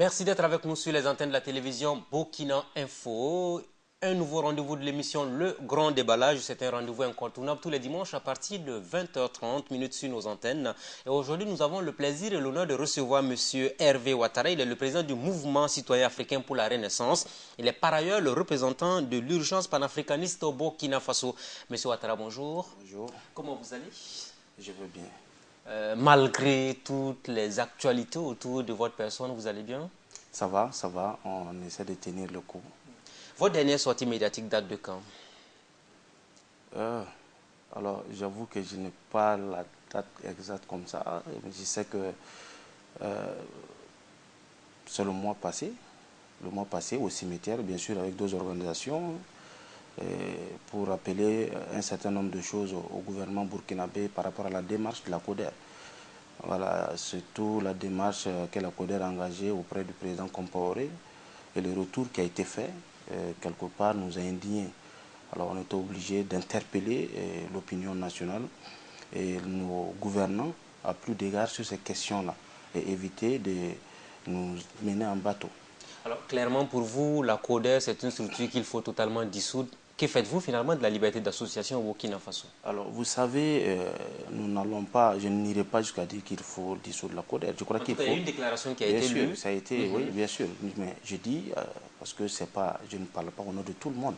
Merci d'être avec nous sur les antennes de la télévision Burkina Info. Un nouveau rendez-vous de l'émission Le Grand Déballage. C'est un rendez-vous incontournable tous les dimanches à partir de 20h30 sur nos antennes. Et aujourd'hui, nous avons le plaisir et l'honneur de recevoir M. Hervé Ouattara. Il est le président du Mouvement citoyen africain pour la Renaissance. Il est par ailleurs le représentant de l'urgence panafricaniste au Burkina Faso. M. Ouattara, bonjour. Bonjour. Comment vous allez? Je veux bien. Malgré toutes les actualités autour de votre personne, vous allez bien? Ça va, on essaie de tenir le coup. Votre dernière sortie médiatique date de quand? Alors, j'avoue que je n'ai pas la date exacte comme ça. Je sais que c'est le mois passé au cimetière, bien sûr, avec deux organisations, pour rappeler un certain nombre de choses au gouvernement burkinabé par rapport à la démarche de la CODER. Voilà, surtout la démarche que la CODER a engagée auprès du président Compaoré et le retour qui a été fait, quelque part, nous a indignés. Alors on était obligé d'interpeller l'opinion nationale et nos gouvernants à plus d'égard sur ces questions-là et éviter de nous mener en bateau. Alors clairement pour vous, la CODER c'est une structure qu'il faut totalement dissoudre. Que faites-vous finalement de la liberté d'association au Burkina Faso? Alors vous savez, nous n'allons pas, je n'irai pas jusqu'à dire qu'il faut dissoudre la CODER. Je crois qu'il faut. Il y a une déclaration qui a bien été sûr, lue. ça a été, oui, bien sûr. Mais je dis, parce que c'est pas, je ne parle pas au nom de tout le monde.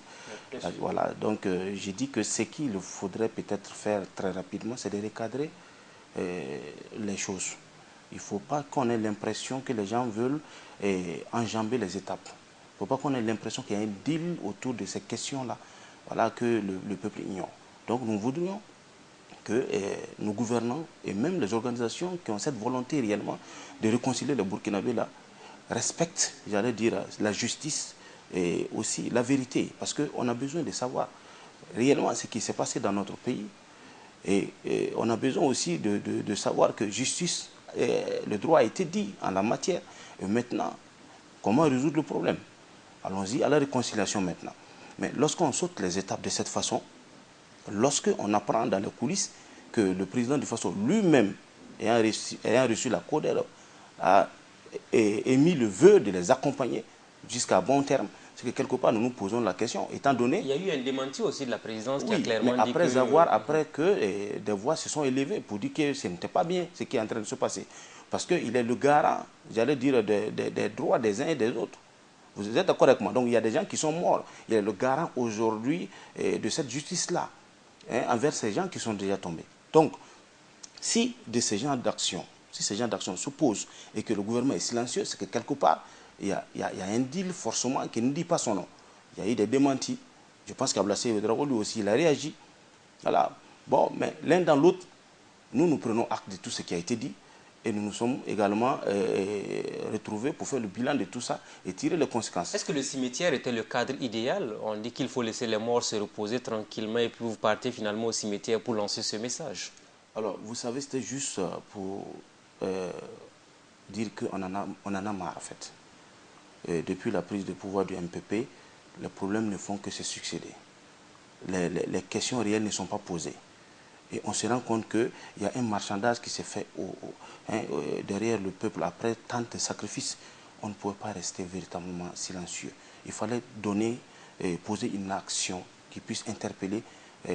Voilà, donc j'ai dit que ce qu'il faudrait peut-être faire très rapidement, c'est de recadrer les choses. Il ne faut pas qu'on ait l'impression que les gens veulent enjamber les étapes. Il ne faut pas qu'on ait l'impression qu'il y a un deal autour de ces questions-là, voilà, que le peuple ignore. Donc nous voudrions que nos gouvernants et même les organisations qui ont cette volonté réellement de réconcilier les Burkinabés là respectent, j'allais dire, la justice et aussi la vérité. Parce qu'on a besoin de savoir réellement ce qui s'est passé dans notre pays. Et on a besoin aussi de savoir que justice, le droit a été dit en la matière. Et maintenant, comment résoudre le problème? Allons-y à la réconciliation maintenant. Mais lorsqu'on saute les étapes de cette façon, lorsqu'on apprend dans les coulisses que le président du Faso lui-même, ayant reçu la CODER, a émis le vœu de les accompagner jusqu'à bon terme, c'est que quelque part nous nous posons la question, étant donné... Il y a eu un démenti aussi de la présidence qui a Oui, clairement mais dit que... après que des voix se sont élevées pour dire que ce n'était pas bien ce qui est en train de se passer. Parce qu'il est le garant, j'allais dire, des droits des uns et des autres. Vous êtes d'accord avec moi? Donc il y a des gens qui sont morts. Il est le garant aujourd'hui de cette justice-là, hein, envers ces gens qui sont déjà tombés. Donc, si de ces gens d'action, si ces gens d'action s'opposent et que le gouvernement est silencieux, c'est que quelque part, il y a un deal forcément qui ne dit pas son nom. Il y a eu des démentis. Je pense qu'Ablassé Ouedraogo, lui aussi, il a réagi. Voilà. Bon, mais l'un dans l'autre, nous prenons acte de tout ce qui a été dit et nous nous sommes également retrouvés pour faire le bilan de tout ça et tirer les conséquences. Est-ce que le cimetière était le cadre idéal? On dit qu'il faut laisser les morts se reposer tranquillement et puis vous partez finalement au cimetière pour lancer ce message. Alors, vous savez, c'était juste pour dire qu'on en a marre, en fait. Depuis la prise de pouvoir du MPP, les problèmes ne font que se succéder. Les questions réelles ne sont pas posées. Et on se rend compte qu'il y a un marchandage qui s'est fait derrière le peuple après tant de sacrifices. On ne pouvait pas rester véritablement silencieux. Il fallait donner, poser une action qui puisse interpeller,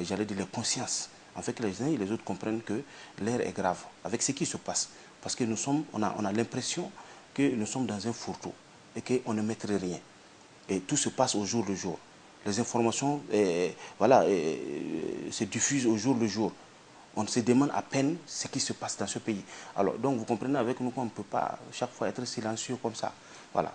j'allais dire, les consciences. En fait, que les uns et les autres comprennent que l'air est grave avec ce qui se passe. Parce que on a l'impression que nous sommes dans un fourre-tout et qu'on ne maîtrise rien. Et tout se passe au jour le jour. Les informations voilà, se diffusent au jour le jour. On se demande à peine ce qui se passe dans ce pays. Alors, donc, vous comprenez avec nous qu'on ne peut pas chaque fois être silencieux comme ça. Voilà.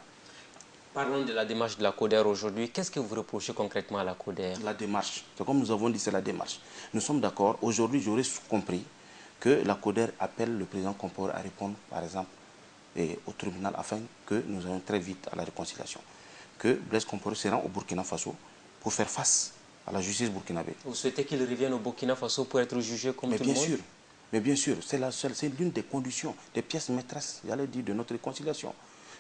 Parlons de la démarche de la CODER aujourd'hui. Qu'est-ce que vous reprochez concrètement à la CODER? La démarche. C'est comme nous avons dit, c'est la démarche. Nous sommes d'accord. Aujourd'hui, j'aurais compris que la CODER appelle le président Compaoré à répondre, par exemple, au tribunal afin que nous allions très vite à la réconciliation. Que Blaise Compaoré se rend au Burkina Faso pour faire face à la justice burkinabé. Vous souhaitez qu'il revienne au Burkina Faso pour être jugé comme tout le monde? Mais bien sûr, c'est l'une des conditions, des pièces maîtresses, j'allais dire, de notre réconciliation.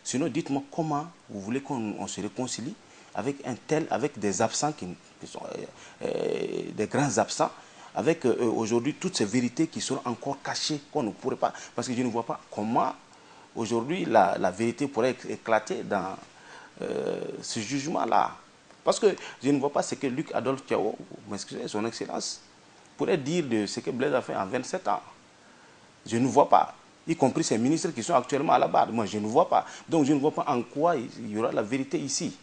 Sinon, dites-moi comment vous voulez qu'on se réconcilie avec avec des absents qui sont des grands absents, avec aujourd'hui toutes ces vérités qui sont encore cachées, qu'on ne pourrait pas. Parce que je ne vois pas comment aujourd'hui, la vérité pourrait éclater dans ce jugement-là. Parce que je ne vois pas ce que Luc Adolphe Thiaw, m'excusez, son excellence, pourrait dire de ce que Blaise a fait en 27 ans. Je ne vois pas, y compris ces ministres qui sont actuellement à la barre. Moi, je ne vois pas. Donc, je ne vois pas en quoi il y aura la vérité ici.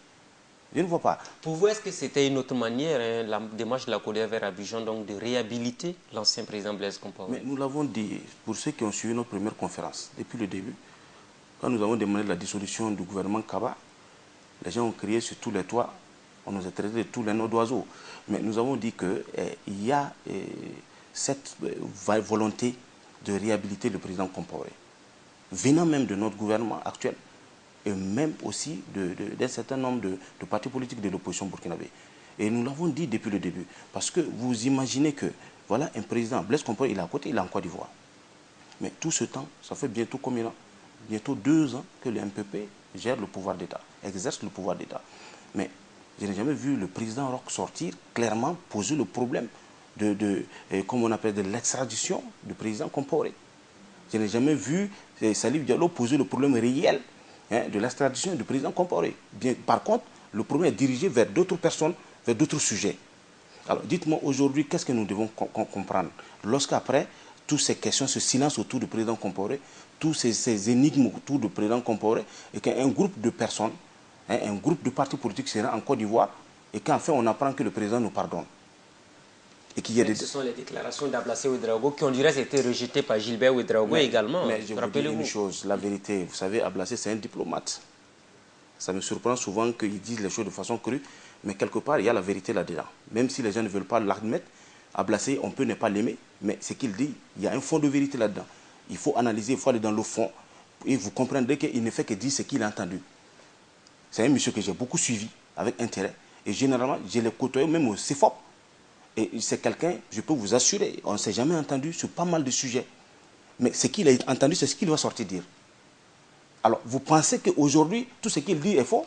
Je ne vois pas. Pour vous, est-ce que c'était une autre manière, hein, la démarche de la CODER vers Abidjan, donc de réhabiliter l'ancien président Blaise Compaoré? Mais nous l'avons dit, pour ceux qui ont suivi notre première conférence, depuis le début, quand nous avons demandé la dissolution du gouvernement Kaba, les gens ont crié sur tous les toits, on nous a traité de tous les noms d'oiseaux. Mais nous avons dit qu'il y a cette volonté de réhabiliter le président Compaoré, venant même de notre gouvernement actuel, et même aussi d'un certain nombre de partis politiques de l'opposition burkinabé. Et nous l'avons dit depuis le début, parce que vous imaginez que, voilà, un président, Blaise Compaoré, il est à côté, il est en Côte d'Ivoire. Mais tout ce temps, ça fait bientôt combien de temps? Bientôt 2 ans que le MPP gère le pouvoir d'État, exerce le pouvoir d'État. Mais je n'ai jamais vu le président Roch sortir clairement poser le problème comme on appelle, de l'extradition du président Compaoré. Je n'ai jamais vu Salif Diallo poser le problème réel de l'extradition du président Compaoré. Par contre, le problème est dirigé vers d'autres personnes, vers d'autres sujets. Alors, dites-moi aujourd'hui, qu'est-ce que nous devons comprendre lorsqu'après, toutes ces questions, ce silence autour du président Compaoré, tous ces énigmes autour du président Compaoré, et qu'un groupe de personnes, un groupe de partis politiques sera en Côte d'Ivoire, et qu'enfin on apprend que le président nous pardonne. Et qu'il y a ce sont les déclarations d'Ablassé Ouedraogo qui, on dirait, été rejetées par Gilbert Ouedraogo également. Mais je vous dis une chose, la vérité, vous savez, Ablassé, c'est un diplomate. Ça me surprend souvent qu'ils disent les choses de façon crue, mais quelque part, il y a la vérité là-dedans. Même si les gens ne veulent pas l'admettre, Ablassé, on peut ne pas l'aimer, mais ce qu'il dit, il y a un fond de vérité là-dedans. Il faut analyser, il faut aller dans le fond. Et vous comprendrez qu'il ne fait que dire ce qu'il a entendu. C'est un monsieur que j'ai beaucoup suivi, avec intérêt. Et généralement, je l'ai côtoyé même au CFOP. Et c'est quelqu'un, je peux vous assurer, on ne s'est jamais entendu sur pas mal de sujets. Mais ce qu'il a entendu, c'est ce qu'il va sortir dire. Alors, vous pensez qu'aujourd'hui, tout ce qu'il dit est faux?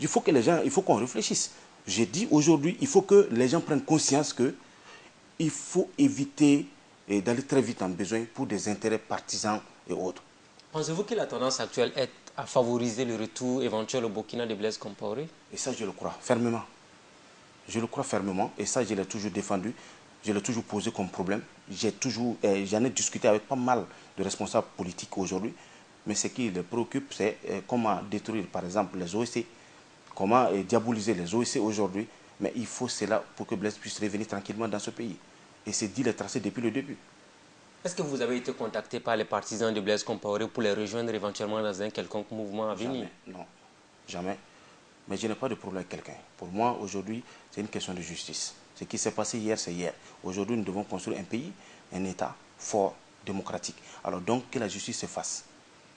Il faut que les gens, il faut qu'on réfléchisse. J'ai dit aujourd'hui, il faut que les gens prennent conscience qu'il faut éviter d'aller très vite en besoin pour des intérêts partisans et autres. Pensez-vous que la tendance actuelle est à favoriser le retour éventuel au Burkina de Blaise Compaoré? Et ça, je le crois fermement. Je le crois fermement et ça, je l'ai toujours défendu. Je l'ai toujours posé comme problème. J'en ai discuté avec pas mal de responsables politiques aujourd'hui. Mais ce qui les préoccupe, c'est comment détruire, par exemple, les OEC, comment diaboliser les OEC aujourd'hui. Mais il faut cela pour que Blaise puisse revenir tranquillement dans ce pays. Et c'est dit les tracés depuis le début. Est-ce que vous avez été contacté par les partisans de Blaise Compaoré pour les rejoindre éventuellement dans un quelconque mouvement à venir? Jamais, non, jamais. Mais je n'ai pas de problème avec quelqu'un. Pour moi, aujourd'hui, c'est une question de justice. Ce qui s'est passé hier, c'est hier. Aujourd'hui, nous devons construire un pays, un État fort, démocratique. Alors donc, que la justice se fasse.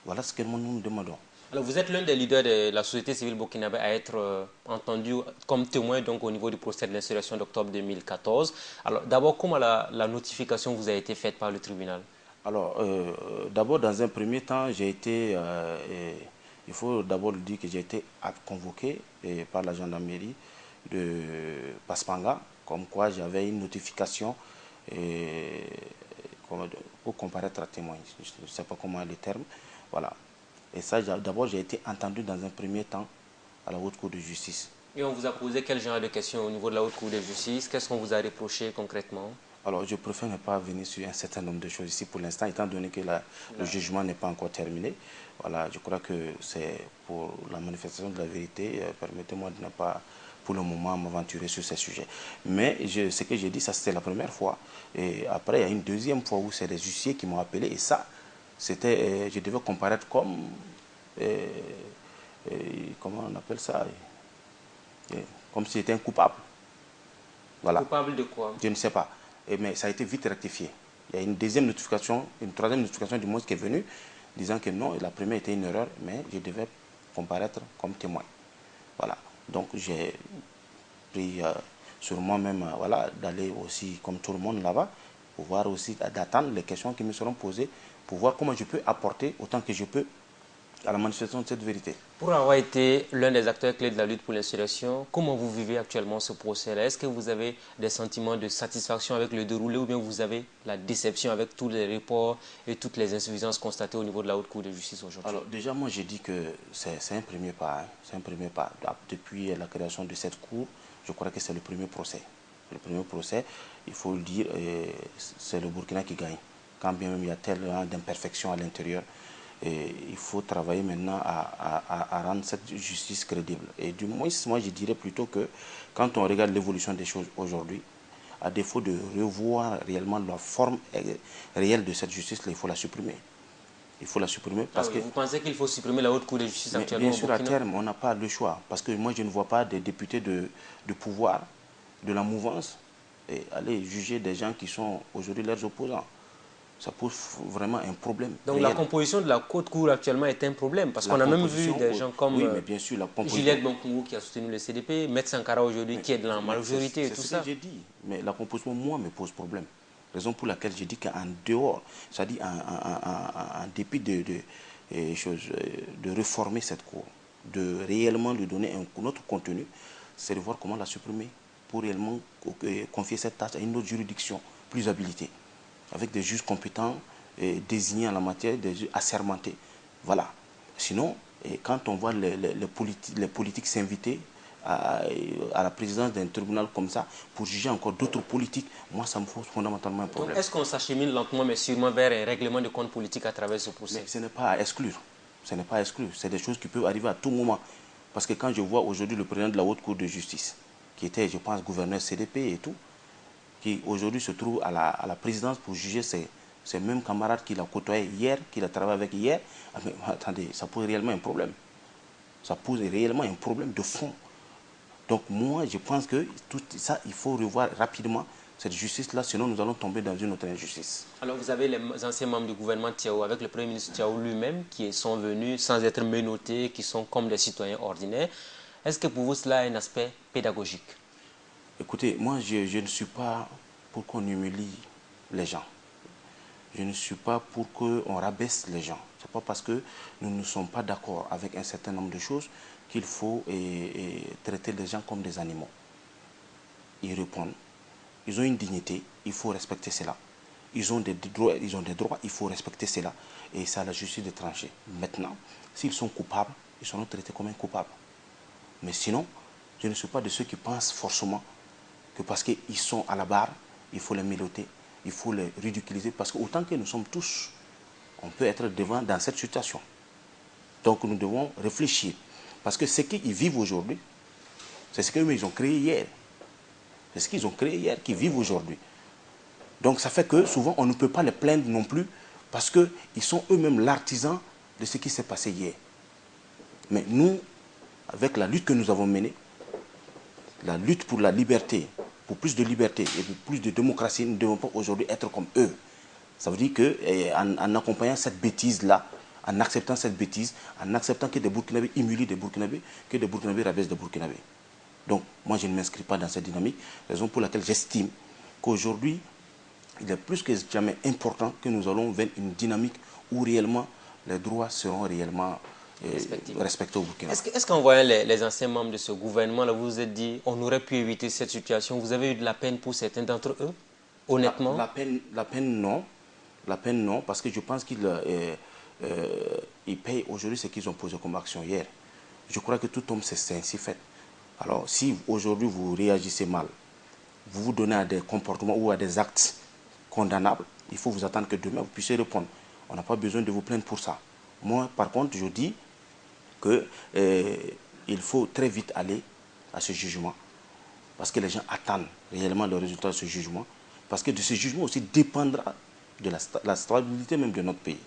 Voilà ce que nous demandons. Alors, vous êtes l'un des leaders de la société civile burkinabé à être entendu comme témoin donc, au niveau du procès de l'insurrection d'octobre 2014. Alors, d'abord, comment la notification vous a été faite par le tribunal? Alors, d'abord, dans un premier temps, j'ai été... il faut d'abord dire que j'ai été convoqué par la gendarmerie de Paspanga, comme quoi j'avais une notification pour comparaître à témoin. Je ne sais pas comment est le terme. Voilà. Et ça, d'abord, j'ai été entendu dans un premier temps à la Haute Cour de justice. Et on vous a posé quel genre de questions au niveau de la Haute Cour de justice? Qu'est-ce qu'on vous a reproché concrètement? Alors, je préfère ne pas venir sur un certain nombre de choses ici pour l'instant, étant donné que le jugement n'est pas encore terminé. Voilà, je crois que c'est pour la manifestation de la vérité. Permettez-moi de ne pas, pour le moment, m'aventurer sur ces sujets. Mais ce que j'ai dit, ça c'était la première fois. Et après, il y a une deuxième fois où c'est des huissiers qui m'ont appelé. Et ça, c'était, je devais comparaître comme, comment on appelle ça, comme si j'étais un coupable. Voilà. Coupable de quoi? Je ne sais pas. Mais ça a été vite rectifié. Il y a une deuxième notification, une troisième notification du moins qui est venue, disant que non, la première était une erreur, mais je devais comparaître comme témoin. Voilà. Donc j'ai pris sur moi-même voilà, d'aller aussi, comme tout le monde là-bas, pour voir aussi, d'attendre les questions qui me seront posées, pour voir comment je peux apporter autant que je peux à la manifestation de cette vérité. Pour avoir été l'un des acteurs clés de la lutte pour l'insurrection, comment vous vivez actuellement ce procès-là? Est-ce que vous avez des sentiments de satisfaction avec le déroulé ou bien vous avez la déception avec tous les reports et toutes les insuffisances constatées au niveau de la Haute Cour de justice aujourd'hui? Alors déjà, moi j'ai dit que c'est un premier pas. Hein. C'est un premier pas. Depuis la création de cette cour, je crois que c'est le premier procès. Le premier procès, il faut le dire, c'est le Burkina qui gagne. Quand bien même il y a tellement d'imperfections à l'intérieur, il faut travailler maintenant à rendre cette justice crédible. Et du moins, moi je dirais plutôt que quand on regarde l'évolution des choses aujourd'hui, à défaut de revoir réellement la forme réelle de cette justice, il faut la supprimer. Il faut la supprimer parce que... Vous pensez qu'il faut supprimer la Haute Cour de justice Mais actuellement bien au sûr, à Burkina? terme, on n'a pas le choix. Parce que moi, je ne vois pas des députés de pouvoir, de la mouvance, et aller juger des gens qui sont aujourd'hui leurs opposants. Ça pose vraiment un problème Donc la réel. composition de la Haute Cour actuellement est un problème parce La qu'on a même vu composition, des gens comme oui, mais bien sûr, la composition... Juliette Bonkoungou qui a soutenu le CDP, Maître Sankara aujourd'hui qui est de la majorité et tout C'est ce ça. que j'ai dit. Mais la composition, moi, me pose problème. Raison pour laquelle j'ai dit qu'en dehors, c'est-à-dire en dépit de réformer cette cour, de réellement lui donner un autre contenu, c'est de voir comment la supprimer pour réellement confier cette tâche à une autre juridiction plus habilitée, avec des juges compétents désignés en la matière, des juges assermentés. Voilà. Sinon, quand on voit les politiques s'inviter à la présidence d'un tribunal comme ça pour juger encore d'autres politiques, moi ça me pose fondamentalement un problème. Donc est-ce qu'on s'achemine lentement mais sûrement vers un règlement de compte politique à travers ce procès? Mais ce n'est pas à exclure. Ce n'est pas à exclure. C'est des choses qui peuvent arriver à tout moment. Parce que quand je vois aujourd'hui le président de la Haute Cour de justice, qui était, je pense, gouverneur CDP et tout, qui aujourd'hui se trouve à la présidence pour juger ses mêmes camarades qu'il a côtoyés hier, qu'il a travaillé avec hier, ah, mais attendez, ça pose réellement un problème. Ça pose réellement un problème de fond. Donc moi, je pense que tout ça, il faut revoir rapidement cette justice-là, sinon nous allons tomber dans une autre injustice. Alors vous avez les anciens membres du gouvernement Tiao avec le Premier ministre Tiao lui-même qui sont venus sans être menottés, qui sont comme des citoyens ordinaires. Est-ce que pour vous cela a un aspect pédagogique? Écoutez, moi je ne suis pas pour qu'on humilie les gens. Je ne suis pas pour qu'on rabaisse les gens. Ce n'est pas parce que nous ne sommes pas d'accord avec un certain nombre de choses qu'il faut traiter les gens comme des animaux. Ils répondent. Ils ont une dignité, il faut respecter cela. Ils ont des droits, il faut respecter cela. Et c'est à la justice de trancher. Maintenant, s'ils sont coupables, ils seront traités comme un coupable. Mais sinon, je ne suis pas de ceux qui pensent forcément que parce qu'ils sont à la barre, il faut les méloter, il faut les ridiculiser. Parce qu'autant que nous sommes tous, on peut être devant dans cette situation. Donc nous devons réfléchir. Parce que ce qu'ils vivent aujourd'hui, c'est ce qu'ils ont créé hier. C'est ce qu'ils ont créé hier, qu'ils vivent aujourd'hui. Donc ça fait que souvent on ne peut pas les plaindre non plus parce qu'ils sont eux-mêmes l'artisan de ce qui s'est passé hier. Mais nous, avec la lutte que nous avons menée, la lutte pour la liberté, pour plus de liberté et pour plus de démocratie, nous ne devons pas aujourd'hui être comme eux. Ça veut dire qu'en accompagnant cette bêtise-là, en acceptant cette bêtise, en acceptant que des Burkinabés humilient des Burkinabés, que des Burkinabés rabaissent des Burkinabés. Donc moi je ne m'inscris pas dans cette dynamique, raison pour laquelle j'estime qu'aujourd'hui, il est plus que jamais important que nous allons vers une dynamique où réellement les droits seront réellement respectés au Burkina. Est-ce qu'en voyant les anciens membres de ce gouvernement-là, vous vous êtes dit on aurait pu éviter cette situation? Vous avez eu de la peine pour certains d'entre eux, honnêtement? La peine, non. La peine, non, parce que je pense qu'ils payent aujourd'hui ce qu'ils ont posé comme action hier. Je crois que tout homme, c'est ainsi fait. Alors, si aujourd'hui vous réagissez mal, vous vous donnez à des comportements ou à des actes condamnables, il faut vous attendre que demain vous puissiez répondre. On n'a pas besoin de vous plaindre pour ça. Moi, par contre, je dis qu'il faut très vite aller à ce jugement. Parce que les gens attendent réellement le résultat de ce jugement. Parce que de ce jugement aussi dépendra de la stabilité même de notre pays.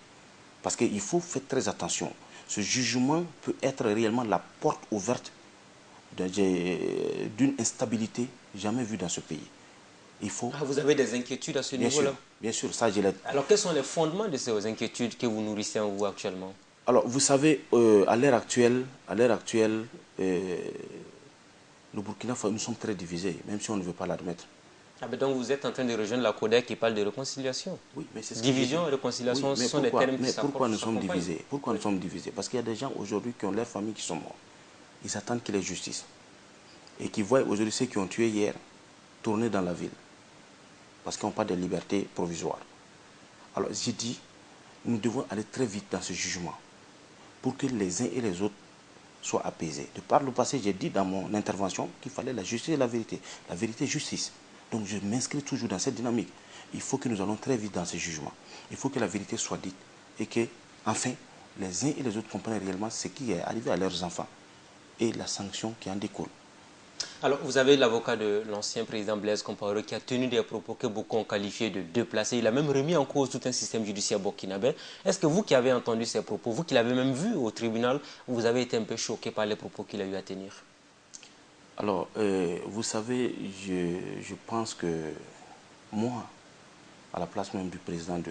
Parce qu'il faut faire très attention. Ce jugement peut être réellement la porte ouverte d'une instabilité jamais vue dans ce pays. Il faut... Vous avez des inquiétudes à ce niveau-là? Bien sûr, ça je l'ai... Alors quels sont les fondements de ces inquiétudes que vous nourrissez en vous actuellement? Alors vous savez, à l'heure actuelle, le Burkina Faso, nous sommes très divisés, même si on ne veut pas l'admettre. Ah ben donc vous êtes en train de rejoindre la CODEC qui parle de réconciliation. Oui, mais c'est ce Division et que réconciliation, oui, ce mais sont des termes qui pourquoi nous sommes s'accompagnent. divisés? Pourquoi nous sommes divisés? Parce qu'il y a des gens aujourd'hui qui ont leurs familles qui sont morts. Ils attendent qu'il y ait justice. Et qui voient aujourd'hui ceux qui ont tué hier tourner dans la ville. Parce qu'ils n'ont pas de liberté provisoire. Alors j'ai dit, nous devons aller très vite dans ce jugement pour que les uns et les autres soient apaisés. De par le passé, j'ai dit dans mon intervention qu'il fallait la justice et la vérité. La vérité, justice. Donc je m'inscris toujours dans cette dynamique. Il faut que nous allons très vite dans ce jugement. Il faut que la vérité soit dite et que, enfin, les uns et les autres comprennent réellement ce qui est arrivé à leurs enfants et la sanction qui en découle. Alors, vous avez l'avocat de l'ancien président Blaise Compaoré qui a tenu des propos que beaucoup ont qualifiés de déplacés. Il a même remis en cause tout un système judiciaire burkinabé. Est-ce que vous qui avez entendu ces propos, vous qui l'avez même vu au tribunal, vous avez été un peu choqué par les propos qu'il a eu à tenir? Alors, vous savez, je pense que moi, à la place même du président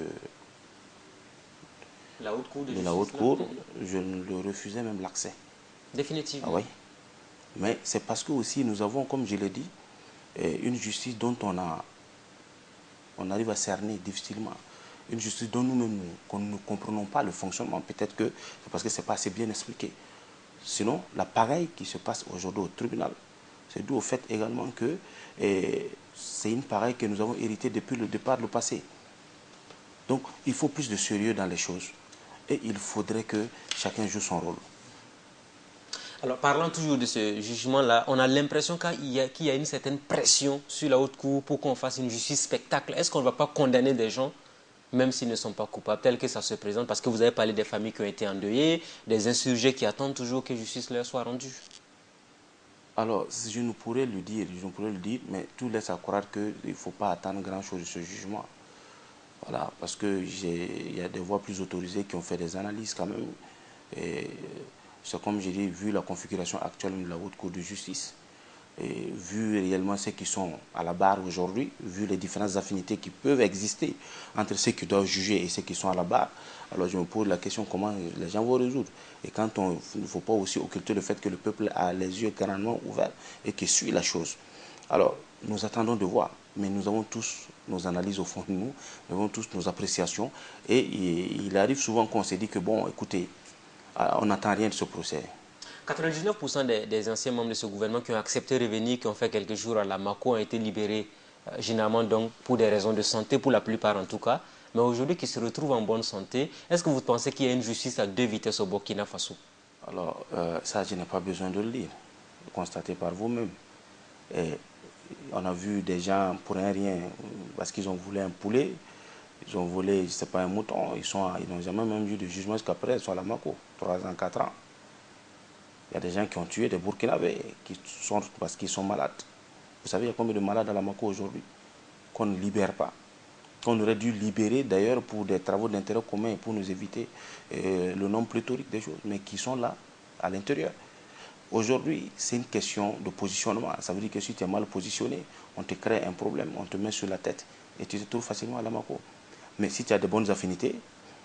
La haute cour de de la justice, haute là? cour, je ne le refusais même l'accès. Ah Définitivement. oui. Mais c'est parce que aussi nous avons, comme je l'ai dit, une justice dont on arrive à cerner difficilement. Une justice dont nous-mêmes ne comprenons pas le fonctionnement. Peut-être que c'est parce que ce n'est pas assez bien expliqué. Sinon, l'appareil qui se passe aujourd'hui au tribunal, c'est dû au fait également que c'est une pareille que nous avons héritée depuis le départ, le passé. Donc, il faut plus de sérieux dans les choses. Et il faudrait que chacun joue son rôle. Alors, parlant toujours de ce jugement-là, on a l'impression qu'il y a une certaine pression sur la haute cour pour qu'on fasse une justice spectacle. Est-ce qu'on ne va pas condamner des gens, même s'ils ne sont pas coupables, tel que ça se présente? Parce que vous avez parlé des familles qui ont été endeuillées, des insurgés qui attendent toujours que justice leur soit rendue. Alors, je ne pourrais le dire, mais tout laisse à croire qu'il ne faut pas attendre grand-chose de ce jugement. Voilà, parce qu'il y a des voix plus autorisées qui ont fait des analyses quand même. Et c'est comme j'ai dit, vu la configuration actuelle de la haute cour de justice, et vu réellement ceux qui sont à la barre aujourd'hui, vu les différentes affinités qui peuvent exister entre ceux qui doivent juger et ceux qui sont à la barre, alors je me pose la question comment les gens vont résoudre. Et quand il ne faut pas aussi occulter le fait que le peuple a les yeux grandement ouverts et qui suit la chose. Alors, nous attendons de voir, mais nous avons tous nos analyses au fond de nous, nous avons tous nos appréciations, et il arrive souvent qu'on se dit que, bon, écoutez, on n'attend rien de ce procès. 99% des anciens membres de ce gouvernement qui ont accepté de revenir, qui ont fait quelques jours à la Mako, ont été libérés, généralement donc pour des raisons de santé, pour la plupart en tout cas. Mais aujourd'hui, qui se retrouvent en bonne santé, est-ce que vous pensez qu'il y a une justice à deux vitesses au Burkina Faso? Alors, ça, je n'ai pas besoin de le dire. Constatez par vous-même. Et on a vu des gens pour un rien, parce qu'ils ont volé un poulet, ils ont volé, je ne sais pas, un mouton, ils n'ont jamais même eu de jugement jusqu'à présent, ils sont à la Mako, 3 ans, 4 ans. Il y a des gens qui ont tué des Burkinabés parce qu'ils sont malades. Vous savez, il y a combien de malades à la Mako aujourd'hui qu'on ne libère pas, qu'on aurait dû libérer d'ailleurs pour des travaux d'intérêt commun et pour nous éviter le nombre pléthorique des choses, mais qui sont là, à l'intérieur. Aujourd'hui, c'est une question de positionnement. Ça veut dire que si tu es mal positionné, on te crée un problème, on te met sur la tête et tu te trouves facilement à la Mako. Mais si tu as de bonnes affinités,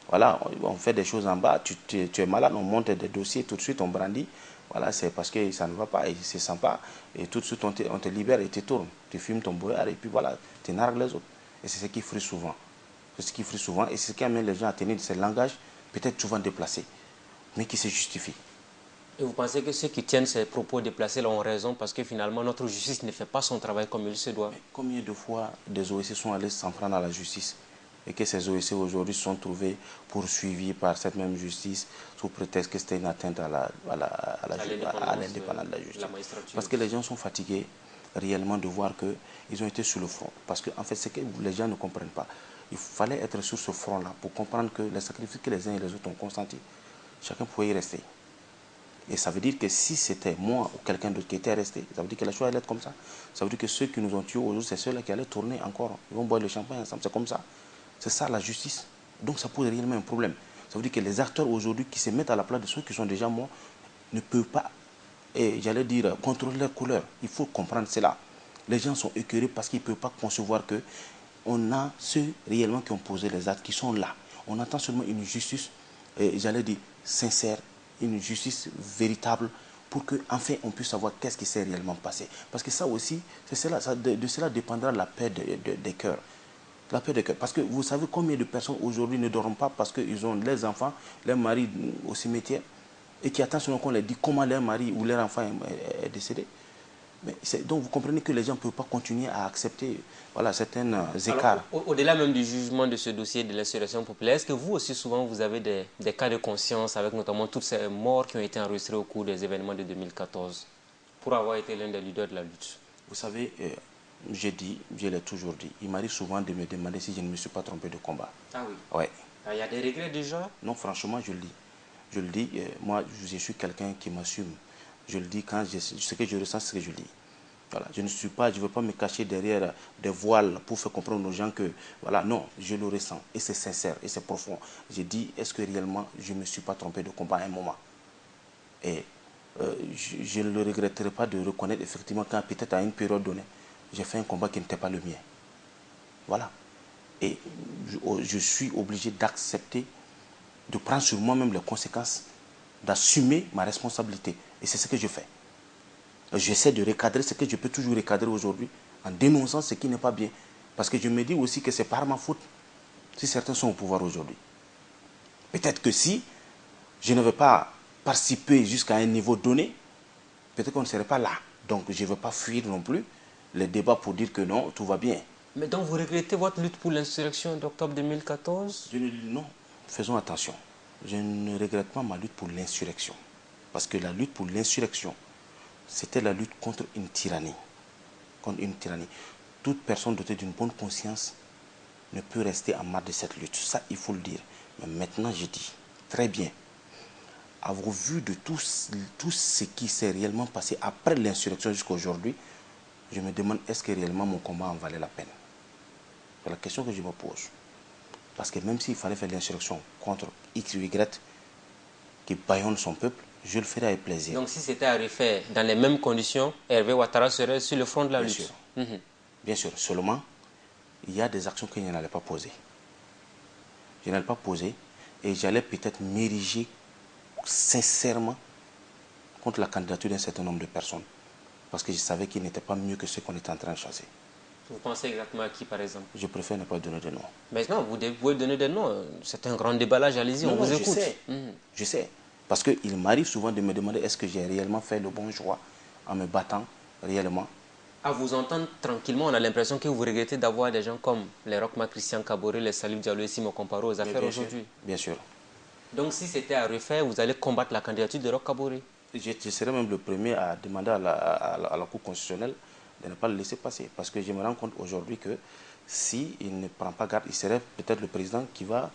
voilà, on fait des choses en bas, tu es malade, on monte des dossiers, tout de suite on brandit. Voilà, c'est parce que ça ne va pas, et il ne se sent pas. Et tout de suite on te libère et tu tournes. Tu fumes ton boyard et puis voilà, tu nargues les autres. Et c'est ce qui frustre souvent. C'est ce qui frustre souvent et c'est ce qui amène les gens à tenir ce langage, peut-être souvent déplacé, mais qui se justifie. Et vous pensez que ceux qui tiennent ces propos déplacés là ont raison parce que finalement notre justice ne fait pas son travail comme il se doit? Mais combien de fois des OSC sont allés s'en prendre à la justice et que ces OSC aujourd'hui sont trouvés poursuivis par cette même justice sous prétexte que c'était une atteinte à l'indépendance de la De la justice. magistrature. Parce que les gens sont fatigués réellement de voir qu'ils ont été sur le front. Parce que en fait, c'est que les gens ne comprennent pas. Il fallait être sur ce front-là pour comprendre que les sacrifices que les uns et les autres ont consentis, chacun pouvait y rester. Et ça veut dire que si c'était moi ou quelqu'un d'autre qui était resté, ça veut dire que la chose allait être comme ça. Ça veut dire que ceux qui nous ont tués aujourd'hui, c'est ceux-là qui allaient tourner encore. Ils vont boire le champagne ensemble. C'est comme ça. C'est ça la justice. Donc ça pose réellement un problème. Ça veut dire que les acteurs aujourd'hui qui se mettent à la place de ceux qui sont déjà morts ne peuvent pas, et j'allais dire, contrôler leur couleur. Il faut comprendre cela. Les gens sont écœurés parce qu'ils ne peuvent pas concevoir que on a ceux réellement qui ont posé les actes, qui sont là. On attend seulement une justice, j'allais dire, sincère, une justice véritable pour que enfin on puisse savoir qu'est-ce qui s'est réellement passé. Parce que ça aussi, de cela dépendra la paix des cœurs. La paix des cœurs. Parce que vous savez combien de personnes aujourd'hui ne dorment pas parce qu'ils ont les enfants, leurs maris au cimetière, et qui attendent seulement qu'on leur dit comment leur mari ou leur enfant est décédé. Mais donc vous comprenez que les gens ne peuvent pas continuer à accepter voilà, certains écarts. Au-delà même du jugement de ce dossier de l'insurrection populaire, est-ce que vous aussi souvent vous avez des cas de conscience avec notamment toutes ces morts qui ont été enregistrées au cours des événements de 2014 pour avoir été l'un des leaders de la lutte? Vous savez, je l'ai toujours dit, il m'arrive souvent de me demander si je ne me suis pas trompé de combat. Ah oui. Ouais. Il y a des regrets déjà? Non, franchement, je le dis. Je le dis, moi, je suis quelqu'un qui m'assume. Je le dis quand ce que je ressens, c'est ce que je dis. Voilà, je ne veux pas me cacher derrière des voiles pour faire comprendre aux gens que, voilà, non, je le ressens. Et c'est sincère, et c'est profond. J'ai dit, est-ce que réellement, je ne me suis pas trompé de combat à un moment? Et je ne le regretterai pas de reconnaître effectivement quand peut-être à une période donnée, j'ai fait un combat qui n'était pas le mien. Voilà. Et je suis obligé d'accepter, de prendre sur moi-même les conséquences, d'assumer ma responsabilité. Et c'est ce que je fais. J'essaie de recadrer ce que je peux toujours recadrer aujourd'hui en dénonçant ce qui n'est pas bien. Parce que je me dis aussi que c'est par ma faute si certains sont au pouvoir aujourd'hui. Peut-être que si je ne veux pas participer jusqu'à un niveau donné, peut-être qu'on ne serait pas là. Donc je ne veux pas fuir non plus les débats pour dire que non, tout va bien. Mais donc vous regrettez votre lutte pour l'insurrection d'octobre 2014? Non, faisons attention. Je ne regrette pas ma lutte pour l'insurrection. Parce que la lutte pour l'insurrection, c'était la lutte contre une tyrannie. Contre une tyrannie. Toute personne dotée d'une bonne conscience ne peut rester en marge de cette lutte. Ça, il faut le dire. Mais maintenant, je dis, très bien, avoir vu de tout ce qui s'est réellement passé après l'insurrection jusqu'à aujourd'hui, je me demande est-ce que réellement mon combat en valait la peine. C'est la question que je me pose. Parce que même s'il fallait faire l'insurrection contre X ou Y qui bâillonne son peuple, je le ferai avec plaisir. Donc si c'était à refaire dans les mêmes conditions, Hervé Ouattara serait sur le front de la lutte. Sûr. Bien sûr. Seulement, il y a des actions que je n'allais pas poser. Je n'allais pas poser et j'allais peut-être m'ériger sincèrement contre la candidature d'un certain nombre de personnes. Parce que je savais qu'ils n'étaient pas mieux que ceux qu'on était en train de chasser. Vous pensez exactement à qui, par exemple? Je préfère ne pas donner de nom. Mais non, vous pouvez donner des noms. C'est un grand déballage, allez-y, on vous écoute. Je sais. Parce qu'il m'arrive souvent de me demander est-ce que j'ai réellement fait le bon choix en me battant réellement. À vous entendre tranquillement, on a l'impression que vous regrettez d'avoir des gens comme les Rochma Christian Kaboré, les Salif Diallo et Simon Comparo aux affaires aujourd'hui. Bien sûr. Donc si c'était à refaire, vous allez combattre la candidature de Roch Kaboré? Je serais même le premier à demander à la Cour constitutionnelle de ne pas le laisser passer. Parce que je me rends compte aujourd'hui que s'il ne prend pas garde, il serait peut-être le président qui va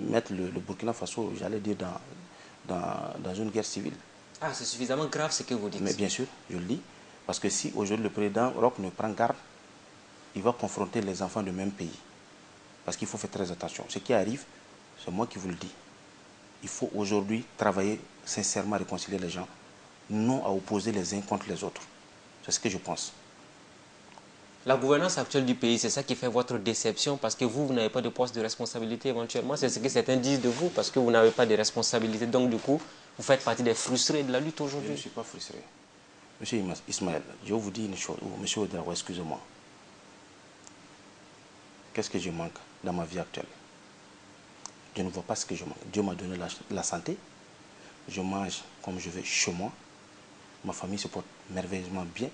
mettre le Burkina Faso, j'allais dire, dans une guerre civile. Ah, c'est suffisamment grave ce que vous dites. Mais bien sûr, je le dis. Parce que si aujourd'hui le président Roch ne prend garde, il va confronter les enfants du même pays. Parce qu'il faut faire très attention. Ce qui arrive, c'est moi qui vous le dis. Il faut aujourd'hui travailler sincèrement à réconcilier les gens, non à opposer les uns contre les autres. C'est ce que je pense. La gouvernance actuelle du pays, c'est ça qui fait votre déception parce que vous n'avez pas de poste de responsabilité éventuellement. C'est ce que certains disent de vous parce que vous n'avez pas de responsabilité. Donc du coup, vous faites partie des frustrés de la lutte aujourd'hui. Je ne suis pas frustré. Monsieur Ismaël, je vous dis une chose, monsieur Ouedraogo, excusez-moi. Qu'est-ce que je manque dans ma vie actuelle? Je ne vois pas ce que je manque. Dieu m'a donné la santé. Je mange comme je veux chez moi. Ma famille se porte merveilleusement bien.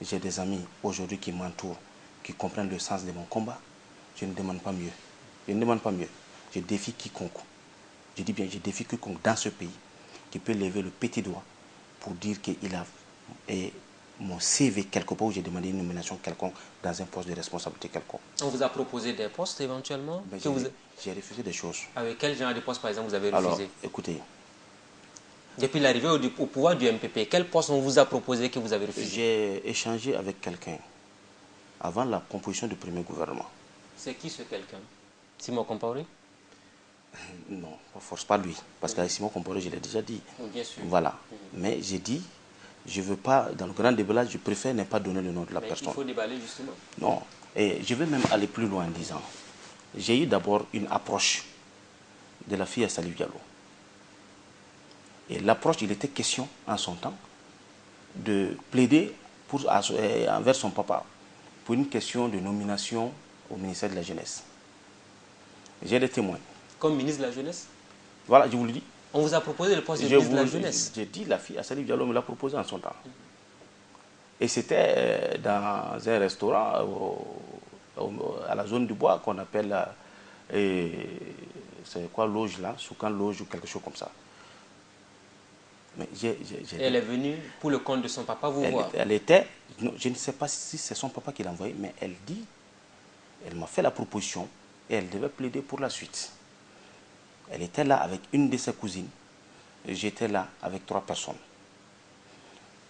J'ai des amis aujourd'hui qui m'entourent, qui comprennent le sens de mon combat. Je ne demande pas mieux. Je ne demande pas mieux. Je défie quiconque. Je dis bien, je défie quiconque dans ce pays qui peut lever le petit doigt pour dire qu'il a mon CV quelque part où j'ai demandé une nomination quelconque dans un poste de responsabilité quelconque. On vous a proposé des postes éventuellement? J'ai refusé des choses. Avec quel genre de poste par exemple vous avez refusé? Alors, écoutez. Depuis l'arrivée au pouvoir du MPP, quel poste on vous a proposé que vous avez refusé? J'ai échangé avec quelqu'un avant la composition du premier gouvernement. C'est qui ce quelqu'un? Simon Compaoré? Non, force pas lui. Parce qu'avec Simon Compaoré, je l'ai déjà dit. Bien sûr. Voilà. Mais j'ai dit, je ne veux pas, dans le grand déballage, je préfère ne pas donner le nom de la personne. Il faut déballer justement. Non. Et je vais même aller plus loin en disant, j'ai eu d'abord une approche de la fille à Salif Diallo. Et l'approche, il était question en son temps de plaider envers son papa pour une question de nomination au ministère de la Jeunesse. J'ai des témoins. Comme ministre de la Jeunesse? Voilà, je vous le dis. On vous a proposé le poste de ministre de la Jeunesse? J'ai dit, la fille à Salif Diallo me l'a proposé en son temps. Et c'était dans un restaurant à la zone du bois qu'on appelle, c'est quoi, loge là, Soukan Loge ou quelque chose comme ça. Mais elle est venue pour le compte de son papa vous voir? Elle était, non, je ne sais pas si c'est son papa qui l'a envoyé, mais elle dit, elle m'a fait la proposition et elle devait plaider pour la suite. Elle était là avec une de ses cousines. J'étais là avec 3 personnes.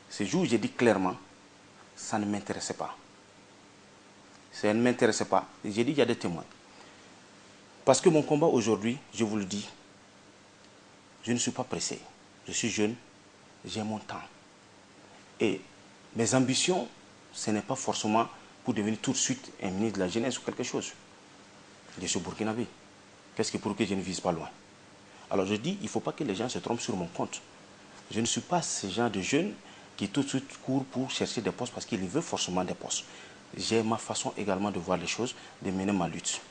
Ce jour, j'ai dit clairement, ça ne m'intéressait pas. Ça ne m'intéressait pas. J'ai dit, il y a des témoins. Parce que mon combat aujourd'hui, je vous le dis, je ne suis pas pressé. Je suis jeune, j'ai mon temps. Et mes ambitions, ce n'est pas forcément pour devenir tout de suite un ministre de la Jeunesse ou quelque chose. Je suis burkinabé. Qu'est-ce qui pour que je ne vise pas loin? Alors je dis, il ne faut pas que les gens se trompent sur mon compte. Je ne suis pas ce genre de jeune qui tout de suite court pour chercher des postes parce qu'il veut forcément des postes. J'ai ma façon également de voir les choses, de mener ma lutte.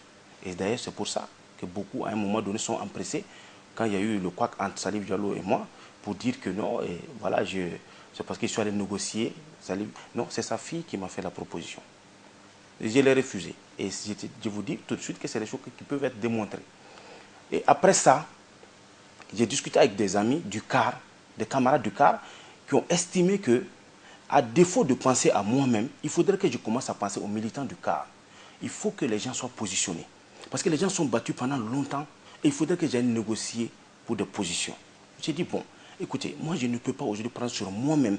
Et d'ailleurs, c'est pour ça que beaucoup, à un moment donné, sont empressés, quand il y a eu le couac entre Salif Diallo et moi, pour dire que non, et voilà, c'est parce que je suis allé négocier. Non, c'est sa fille qui m'a fait la proposition. Et je l'ai refusé. Et je vous dis tout de suite que c'est des choses qui peuvent être démontrées. Et après ça, j'ai discuté avec des amis du CAR, des camarades du CAR, qui ont estimé que, à défaut de penser à moi-même, il faudrait que je commence à penser aux militants du CAR. Il faut que les gens soient positionnés. Parce que les gens sont battus pendant longtemps et il faudrait que j'aille négocier pour des positions. J'ai dit, bon, écoutez, moi je ne peux pas aujourd'hui prendre sur moi-même,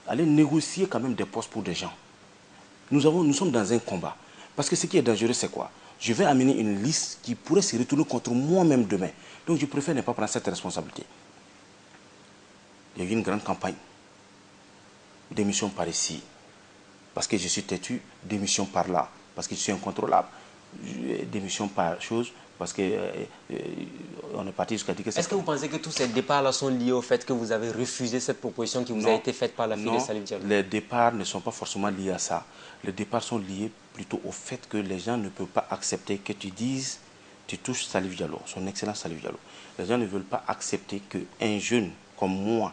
aller négocier quand même des postes pour des gens. Nous sommes dans un combat. Parce que ce qui est dangereux, c'est quoi? Je vais amener une liste qui pourrait se retourner contre moi-même demain. Donc je préfère ne pas prendre cette responsabilité. Il y a eu une grande campagne. Démission par ici, parce que je suis têtu, démission par là, parce que je suis incontrôlable, démission par chose, parce qu'on est parti jusqu'à dire que c'est... Est-ce que vous pensez que tous ces départs-là sont liés au fait que vous avez refusé cette proposition qui vous a été faite par la fille de Salif Diallo? Les départs ne sont pas forcément liés à ça. Les départs sont liés plutôt au fait que les gens ne peuvent pas accepter que tu dises, tu touches Salif Diallo, son excellent Salif Diallo. Les gens ne veulent pas accepter qu'un jeune comme moi,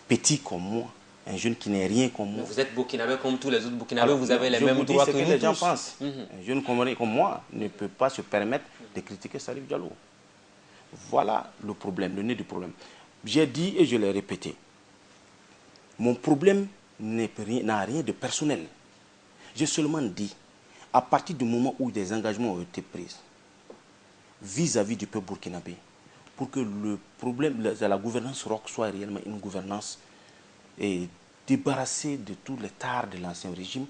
petit comme moi, un jeune qui n'est rien comme moi. Mais vous êtes burkinabé comme tous les autres burkinabés, vous avez les mêmes droits que nous tous. Les gens pensent. Un jeune comme moi ne peut pas se permettre de critiquer Salif Diallo. Voilà le problème, le nez du problème. J'ai dit et je l'ai répété. Mon problème n'a rien de personnel. J'ai seulement dit, à partir du moment où des engagements ont été pris vis-à-vis du peuple burkinabé, pour que le problème de la gouvernance ROC soit réellement une gouvernance et débarrassée de tous les tares de l'ancien régime,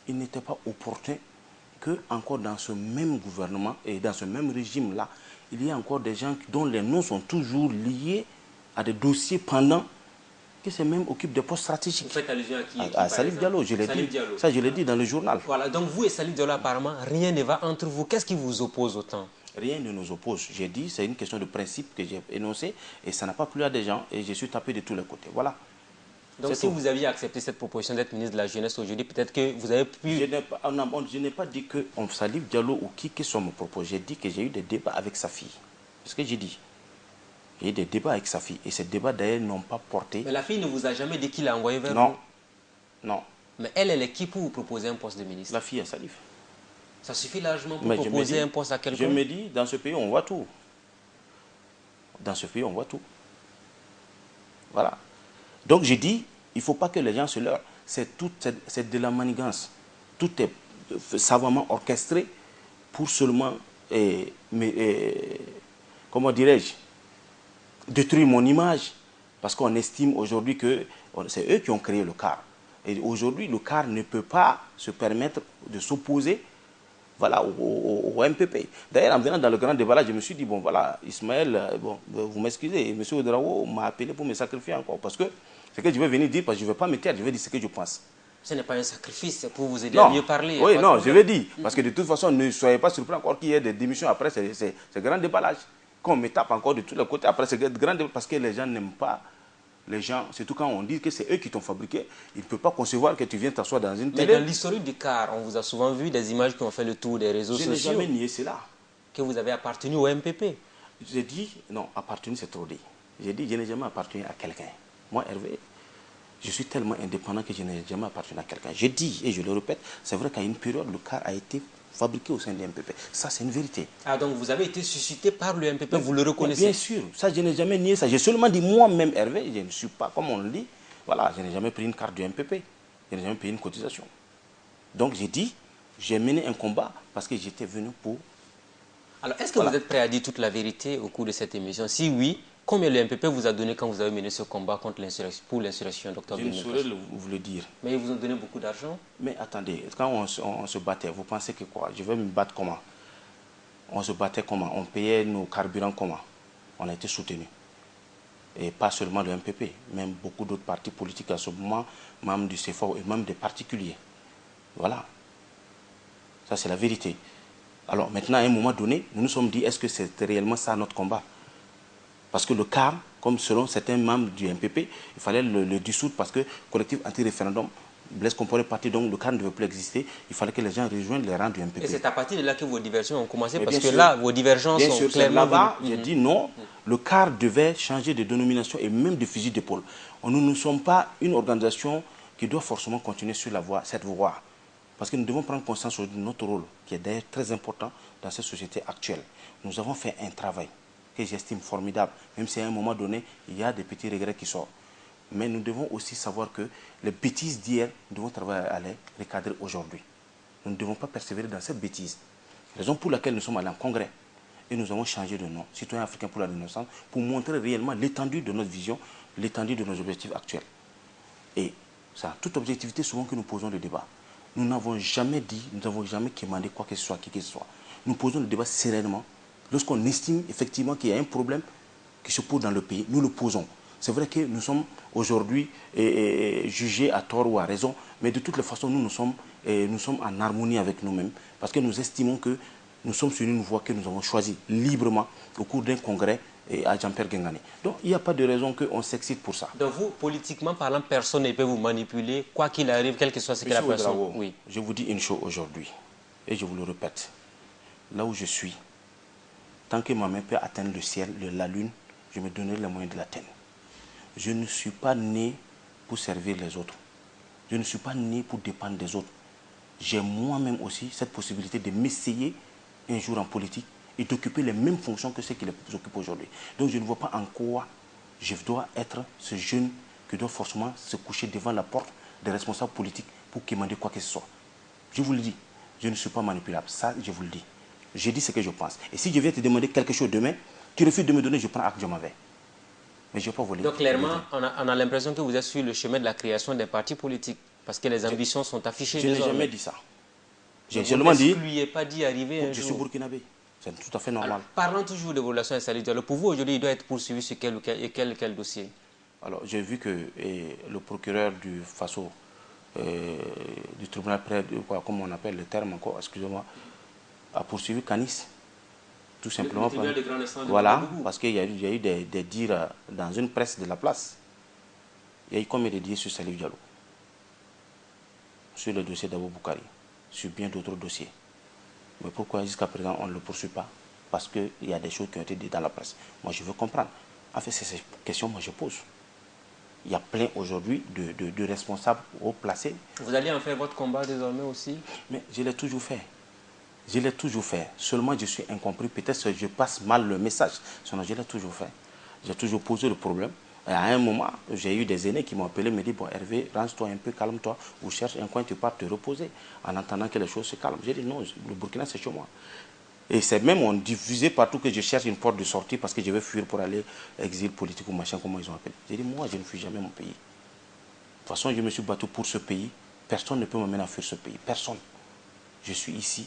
il n'était pas opportun que, encore dans ce même gouvernement et dans ce même régime-là, il y a encore des gens dont les noms sont toujours liés à des dossiers pendants que ces mêmes occupent des postes stratégiques. Vous faites allusion à qui? À Salif Diallo, je l'ai dit. Ça, je l'ai dit dans le journal. Voilà, donc vous et Salif Diallo, apparemment, rien ne va entre vous. Qu'est-ce qui vous oppose autant? Rien ne nous oppose. J'ai dit, c'est une question de principe que j'ai énoncé et ça n'a pas plu à des gens et je suis tapé de tous les côtés. Voilà. Donc si vous aviez accepté cette proposition d'être ministre de la Jeunesse aujourd'hui, peut-être que vous avez pu... Je n'ai pas dit que Salif Diallo ou qui que soit me propose. J'ai dit que j'ai eu des débats avec sa fille. C'est ce que j'ai dit. J'ai eu des débats avec sa fille et ces débats d'ailleurs n'ont pas porté... Mais la fille ne vous a jamais dit qu'il l'a envoyé vers vous? Non. Non. Mais elle est qui pour vous proposer un poste de ministre? La fille à Salif. Ça suffit largement pour proposer un poste à quelqu'un? Je me dis, dans ce pays, on voit tout. Dans ce pays, on voit tout. Voilà. Donc, j'ai dit, il ne faut pas que les gens se leurrent. C'est de la manigance. Tout est savamment orchestré pour seulement, comment dirais-je, détruire mon image. Parce qu'on estime aujourd'hui que c'est eux qui ont créé le CAR. Et aujourd'hui, le CAR ne peut pas se permettre de s'opposer, voilà, au MPP. D'ailleurs, en venant dans le grand débat là, je me suis dit, bon voilà, Ismaël, bon, vous m'excusez, M. Ouedraogo m'a appelé pour me sacrifier encore. Parce que ce que je vais venir dire, parce que je ne vais pas me taire, je vais dire ce que je pense. Ce n'est pas un sacrifice, c'est pour vous aider à mieux parler. Oui, non, je vais dire. Parce que de toute façon, ne soyez pas surpris encore qu'il y ait des démissions après ces grands déballages. qu'on me tape encore de tous les côtés, après c'est grand parce que les gens n'aiment pas. Les gens, surtout quand on dit que c'est eux qui t'ont fabriqué, ils ne peuvent pas concevoir que tu viens t'asseoir dans une télé. Mais dans l'historique du car, on vous a souvent vu des images qui ont fait le tour des réseaux sociaux. Je n'ai jamais nié cela. Que vous avez appartenu au MPP. J'ai dit, non, appartenu c'est trop dit. J'ai dit, je n'ai jamais appartenu à quelqu'un. Moi, Hervé, je suis tellement indépendant que je n'ai jamais appartenu à quelqu'un. Je dis, et je le répète, c'est vrai qu'à une période, le car a été fabriqué au sein du MPP. Ça, c'est une vérité. Ah, donc vous avez été suscité par le MPP, vous le reconnaissez? Bien sûr, ça, je n'ai jamais nié ça. J'ai seulement dit, moi-même, Hervé, je ne suis pas, comme on le dit, voilà, je n'ai jamais pris une carte du MPP. Je n'ai jamais payé une cotisation. Donc, j'ai dit, j'ai mené un combat parce que j'étais venu pour... Alors, est-ce que vous êtes prêt à dire toute la vérité au cours de cette émission? Si oui, combien le MPP vous a donné quand vous avez mené ce combat contre pour l'insurrection d'octobre 2020? Je ne saurais vous le dire. Mais ils vous ont donné beaucoup d'argent? Mais attendez, quand on se battait, vous pensez que quoi? Je vais me battre comment? On se battait comment? On payait nos carburants comment? On a été soutenus. Et pas seulement le MPP, même beaucoup d'autres partis politiques à ce moment, même du CFA et même des particuliers. Voilà. Ça, c'est la vérité. Alors maintenant, à un moment donné, nous nous sommes dit, est-ce que c'est réellement ça notre combat? Parce que le CAR, comme selon certains membres du MPP, il fallait le dissoudre parce que collectif anti-référendum, Blaise Compaoré parti, donc le CAR ne devait plus exister. Il fallait que les gens rejoignent les rangs du MPP. Et c'est à partir de là que vos divergences ont commencé, parce que là, vos divergences sont clairement... Là-bas, j'ai dit non, le CAR devait changer de dénomination et même de fusil d'épaule. Nous ne sommes pas une organisation qui doit forcément continuer sur cette voie. Parce que nous devons prendre conscience de notre rôle, qui est d'ailleurs très important dans cette société actuelle. Nous avons fait un travail que j'estime formidable, même si à un moment donné, il y a des petits regrets qui sortent. Mais nous devons aussi savoir que les bêtises d'hier, nous devons travailler à les recadrer aujourd'hui. Nous ne devons pas persévérer dans cette bêtise. Raison pour laquelle nous sommes allés en congrès et nous avons changé de nom, Citoyens africains pour la Renaissance, pour montrer réellement l'étendue de notre vision, l'étendue de nos objectifs actuels. Et ça, toute objectivité, souvent que nous posons le débat. Nous n'avons jamais dit, nous n'avons jamais commandé quoi que ce soit, qui que ce soit. Nous posons le débat sereinement. Lorsqu'on estime effectivement qu'il y a un problème qui se pose dans le pays, nous le posons. C'est vrai que nous sommes aujourd'hui jugés à tort ou à raison, mais de toutes les façons, nous sommes en harmonie avec nous-mêmes, parce que nous estimons que nous sommes sur une voie que nous avons choisie librement au cours d'un congrès à Jean-Pierre Gengane. Donc il n'y a pas de raison qu'on s'excite pour ça. Donc vous, politiquement parlant, personne ne peut vous manipuler, quoi qu'il arrive, quel que soit ce que la personne... Oui. Je vous dis une chose aujourd'hui, et je vous le répète. Là où je suis, tant que ma main peut atteindre le ciel, la lune, je me donnerai les moyens de l'atteindre. Je ne suis pas né pour servir les autres. Je ne suis pas né pour dépendre des autres. J'ai moi-même aussi cette possibilité de m'essayer un jour en politique et d'occuper les mêmes fonctions que ceux qui les occupent aujourd'hui. Donc je ne vois pas en quoi je dois être ce jeune qui doit forcément se coucher devant la porte des responsables politiques pour demander quoi que ce soit. Je vous le dis, je ne suis pas manipulable. Ça, je vous le dis. Je dis ce que je pense. Et si je viens te demander quelque chose demain, tu refuses de me donner, je prends acte, je m'en vais. Mais je n'ai pas volé. Donc clairement, on a l'impression que vous êtes sur le chemin de la création des partis politiques, parce que les ambitions sont affichées. Je n'ai jamais dit ça. J'ai seulement dit... Vous ne lui pas dit arriver un jour. Je suis burkinabé. C'est tout à fait normal. Alors, parlons toujours de vos relations avec Salif Diallo. Pour vous, aujourd'hui, il doit être poursuivi sur quel dossier? Alors, j'ai vu que le procureur du FASO, du tribunal près, comme on appelle le terme encore, excusez-moi, a poursuivi Canis. Tout simplement. Voilà, parce qu'il y a eu des dires dans une presse de la place. Il y a eu combien de dires sur Salif Diallo? Sur le dossier d'Abou Boukari, sur bien d'autres dossiers. Mais pourquoi jusqu'à présent on ne le poursuit pas? Parce qu'il y a des choses qui ont été dites dans la presse. Moi je veux comprendre. En fait, c'est ces questions que moi je pose. Il y a plein aujourd'hui de responsables haut placés. Vous allez en faire votre combat désormais aussi? Mais je l'ai toujours fait. Je l'ai toujours fait. Seulement je suis incompris. Peut-être que je passe mal le message. Sinon je l'ai toujours fait. J'ai toujours posé le problème. Et à un moment, j'ai eu des aînés qui m'ont appelé, me dit, bon Hervé, range-toi un peu, calme-toi, ou cherche un coin, tu pars te reposer, en attendant que les choses se calment. J'ai dit non, le Burkina c'est chez moi. Et c'est même, on diffusait partout que je cherche une porte de sortie parce que je vais fuir pour aller exil politique ou machin, comment ils ont appelé. J'ai dit, moi je ne fuis jamais mon pays. De toute façon, je me suis battu pour ce pays. Personne ne peut m'amener à fuir ce pays. Personne. Je suis ici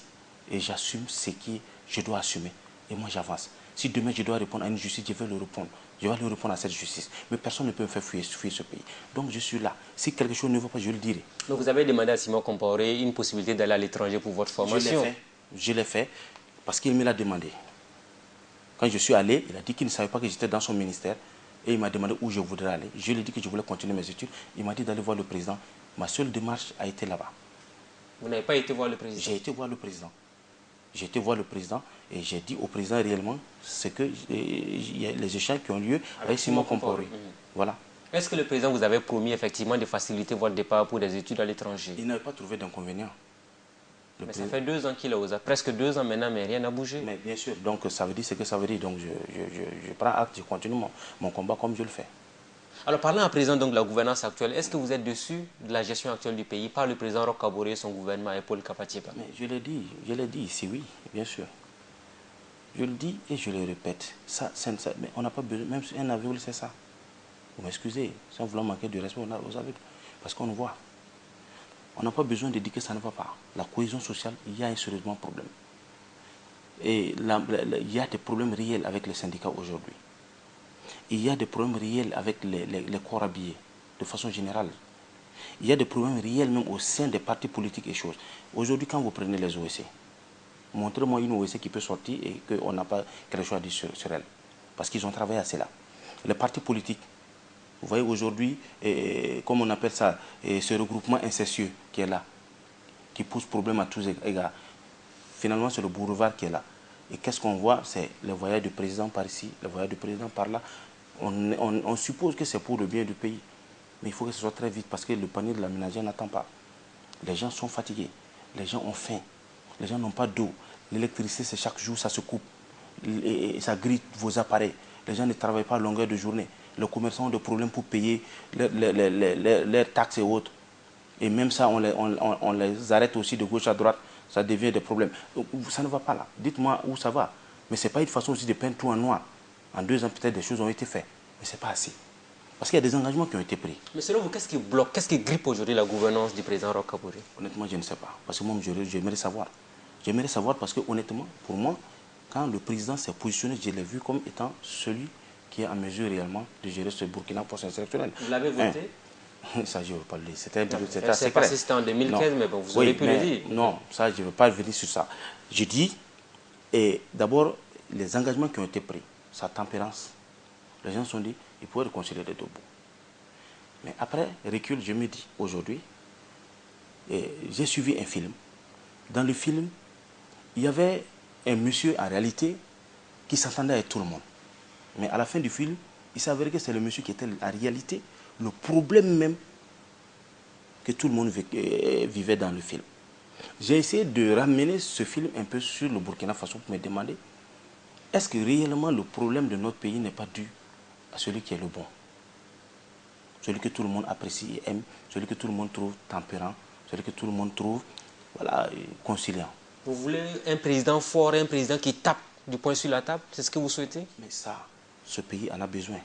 et j'assume ce que je dois assumer. Et moi j'avance. Si demain je dois répondre à une justice, je vais le répondre. Je vais lui répondre à cette justice. Mais personne ne peut me faire fuir ce pays. Donc je suis là. Si quelque chose ne va pas, je le dirai. Donc vous avez demandé à Simon Compaoré une possibilité d'aller à l'étranger pour votre formation? Je l'ai fait parce qu'il me l'a demandé. Quand je suis allé, il a dit qu'il ne savait pas que j'étais dans son ministère. Et il m'a demandé où je voudrais aller. Je lui ai dit que je voulais continuer mes études. Il m'a dit d'aller voir le président. Ma seule démarche a été là-bas. Vous n'avez pas été voir le président? J'ai été voir le président. J'ai été voir le président et j'ai dit au président réellement ce que les échanges qui ont lieu avec Simon Compaoré. Voilà. Est-ce que le président vous avait promis effectivement de faciliter votre départ pour des études à l'étranger? Il n'avait pas trouvé d'inconvénient. Mais ça fait 2 ans qu'il est aux affaires, presque 2 ans maintenant, mais rien n'a bougé. Mais bien sûr, donc ça veut dire ce que ça veut dire. Donc je prends acte, je continue mon combat comme je le fais. Alors parlant à présent donc de la gouvernance actuelle, est-ce que vous êtes déçu de la gestion actuelle du pays par le président Roch Kaboré et son gouvernement et Paul Kapatiéba? Mais je l'ai dit ici, oui, bien sûr. Je le dis et je le répète. Ça, mais on n'a pas besoin, même si un aveugle, c'est ça. Vous m'excusez, sans vouloir manquer de respect aux aveugles, parce qu'on voit. On n'a pas besoin de dire que ça ne va pas. La cohésion sociale, il y a un sérieux problème. Et il y a des problèmes réels avec les syndicats aujourd'hui. Il y a des problèmes réels avec les corps habillés, de façon générale. Il y a des problèmes réels même au sein des partis politiques et choses. Aujourd'hui, quand vous prenez les OSC, montrez-moi une OSC qui peut sortir et qu'on n'a pas quelque chose à dire sur elle. Parce qu'ils ont travaillé à cela. Les partis politiques, vous voyez aujourd'hui, comme on appelle ça, ce regroupement incestueux qui est là, qui pose problème à tous égards. Finalement, c'est le boulevard qui est là. Et qu'est-ce qu'on voit? C'est le voyage du président par ici, le voyage du président par là. On suppose que c'est pour le bien du pays. Mais il faut que ce soit très vite parce que le panier de la ménagère n'attend pas. Les gens sont fatigués, les gens ont faim, les gens n'ont pas d'eau. L'électricité, c'est chaque jour, ça se coupe. Et ça grille vos appareils. Les gens ne travaillent pas à longueur de journée. Les commerçants ont des problèmes pour payer leurs taxes et autres. Et même ça, on les arrête aussi de gauche à droite. Ça devient des problèmes. Ça ne va pas là. Dites-moi où ça va. Mais ce n'est pas une façon aussi de peindre tout en noir. En 2 ans, peut-être des choses ont été faites. Mais ce n'est pas assez. Parce qu'il y a des engagements qui ont été pris. Mais selon vous, qu'est-ce qui bloque, qu'est-ce qui grippe aujourd'hui la gouvernance du président Roch Kaboré? Honnêtement, je ne sais pas. Parce que moi, j'aimerais savoir. J'aimerais savoir parce que, honnêtement, pour moi, quand le président s'est positionné, je l'ai vu comme étant celui qui est en mesure réellement de gérer ce Burkina post-insurrectionnel. Vous l'avez voté? Ça, je ne veux pas le dire. C'était je sais pas si c'était en 2015, mais bon, vous aurez pu le dire. Non, ça, je ne veux pas venir sur ça. Je dis, d'abord, les engagements qui ont été pris, sa tempérance. Les gens se sont dit, il pourrait réconcilier les deux bouts. Mais après, recul, je me dis, aujourd'hui, j'ai suivi un film. Dans le film, il y avait un monsieur, en réalité, qui s'entendait avec tout le monde. Mais à la fin du film, il s'avérait que c'est le monsieur qui était, en réalité, le problème même que tout le monde vivait dans le film. J'ai essayé de ramener ce film un peu sur le Burkina Faso pour me demander, est-ce que réellement le problème de notre pays n'est pas dû à celui qui est le bon? Celui que tout le monde apprécie et aime, celui que tout le monde trouve tempérant, celui que tout le monde trouve conciliant. Vous voulez un président fort, un président qui tape du poing sur la table? C'est ce que vous souhaitez? Mais ça, ce pays en a besoin.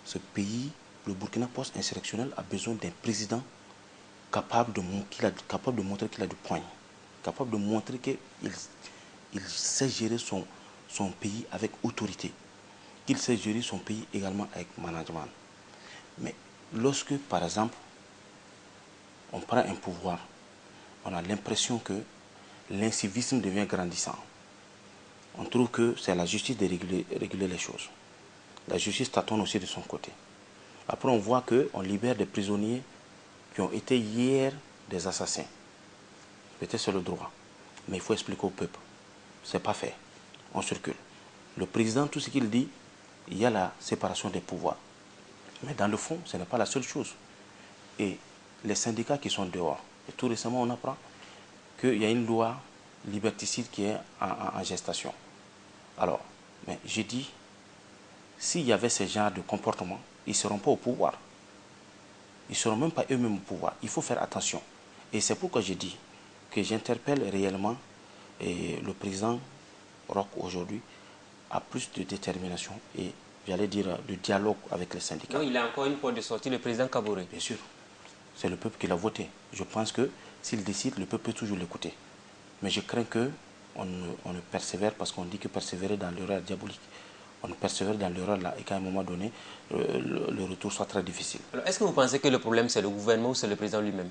Ce pays, le Burkina post-insurrectionnel, a besoin d'un président capable de montrer qu'il a du poing, capable de montrer qu'il sait gérer son pays avec autorité, qu'il sait gérer son pays également avec management. Mais lorsque, par exemple, on prend un pouvoir, on a l'impression que l'incivisme devient grandissant. On trouve que c'est à la justice de réguler les choses. La justice tâtonne aussi de son côté. Après, on voit qu'on libère des prisonniers qui ont été hier des assassins. Peut-être c'est le droit, mais il faut expliquer au peuple. Ce n'est pas fait. On circule. Le président, tout ce qu'il dit, il y a la séparation des pouvoirs. Mais dans le fond, ce n'est pas la seule chose. Et les syndicats qui sont dehors, et tout récemment, on apprend qu'il y a une loi liberticide qui est en gestation. Alors, mais j'ai dit, s'il y avait ce genre de comportement, ils ne seront pas au pouvoir. Ils ne seront même pas eux-mêmes au pouvoir. Il faut faire attention. Et c'est pourquoi j'ai dit que j'interpelle réellement le président Roch aujourd'hui à plus de détermination et, j'allais dire, de dialogue avec les syndicats. Non, il a encore une porte de sortie, le président Kaboré. Bien sûr. C'est le peuple qui l'a voté. Je pense que s'il décide, le peuple peut toujours l'écouter. Mais je crains qu'on ne persévère parce qu'on dit que persévérer dans l'erreur diabolique. On persévère dans l'erreur là et qu'à un moment donné, le retour soit très difficile. Alors, est-ce que vous pensez que le problème c'est le gouvernement ou c'est le président lui-même?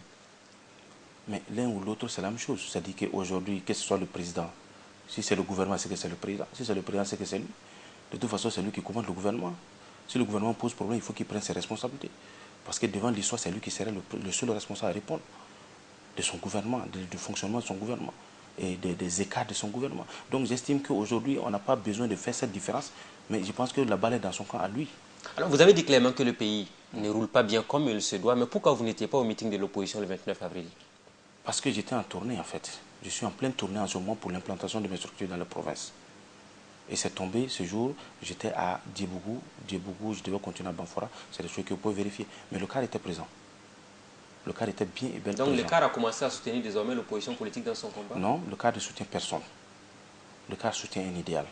Mais l'un ou l'autre, c'est la même chose. C'est-à-dire qu'aujourd'hui, que ce soit le président, si c'est le gouvernement, c'est que c'est le président. Si c'est le président, c'est que c'est lui. De toute façon, c'est lui qui commande le gouvernement. Si le gouvernement pose problème, il faut qu'il prenne ses responsabilités. Parce que devant l'histoire, c'est lui qui serait le seul responsable à répondre de son gouvernement, du fonctionnement de son gouvernement et des écarts de son gouvernement. Donc j'estime qu'aujourd'hui, on n'a pas besoin de faire cette différence, mais je pense que la balle est dans son camp à lui. Alors, vous avez dit clairement que le pays ne roule pas bien comme il se doit, mais pourquoi vous n'étiez pas au meeting de l'opposition le 29 avril? Parce que j'étais en tournée en fait. Je suis en pleine tournée en ce moment pour l'implantation de mes structures dans la province. Et c'est tombé ce jour, j'étais à Diebougou. Diebougou, je devais continuer à Banfora. C'est des choses que vous pouvez vérifier. Mais le cadre était présent. Le cadre était bien et bien présent. Donc le cadre a commencé à soutenir désormais l'opposition politique dans son combat? Non, le cadre ne soutient personne. Le cadre soutient un idéal.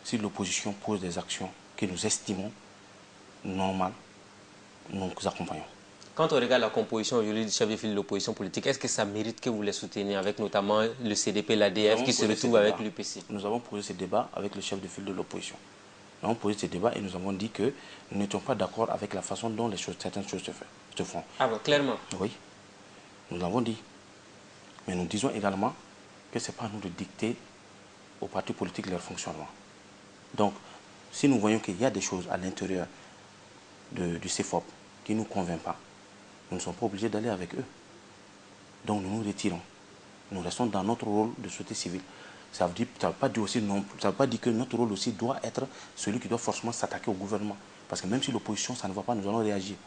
Si l'opposition pose des actions que nous estimons normales, nous accompagnons. Quand on regarde la composition aujourd'hui du chef de file de l'opposition politique, est-ce que ça mérite que vous les souteniez avec notamment le CDP, l'ADF qui se retrouve avec l'UPC? Nous avons posé ce débat avec le chef de file de l'opposition. Nous avons posé ce débat et nous avons dit que nous n'étions pas d'accord avec la façon dont certaines choses se font. Ah bon, clairement? Oui, nous l'avons dit. Mais nous disons également que ce n'est pas à nous de dicter aux partis politiques leur fonctionnement. Donc, si nous voyons qu'il y a des choses à l'intérieur du CFOP qui ne nous convainc pas, nous ne sommes pas obligés d'aller avec eux. Donc nous nous retirons. Nous restons dans notre rôle de société civile. Ça ne veut pas dire que notre rôle aussi doit être celui qui doit forcément s'attaquer au gouvernement. Parce que même si l'opposition, ça ne va pas, nous allons réagir.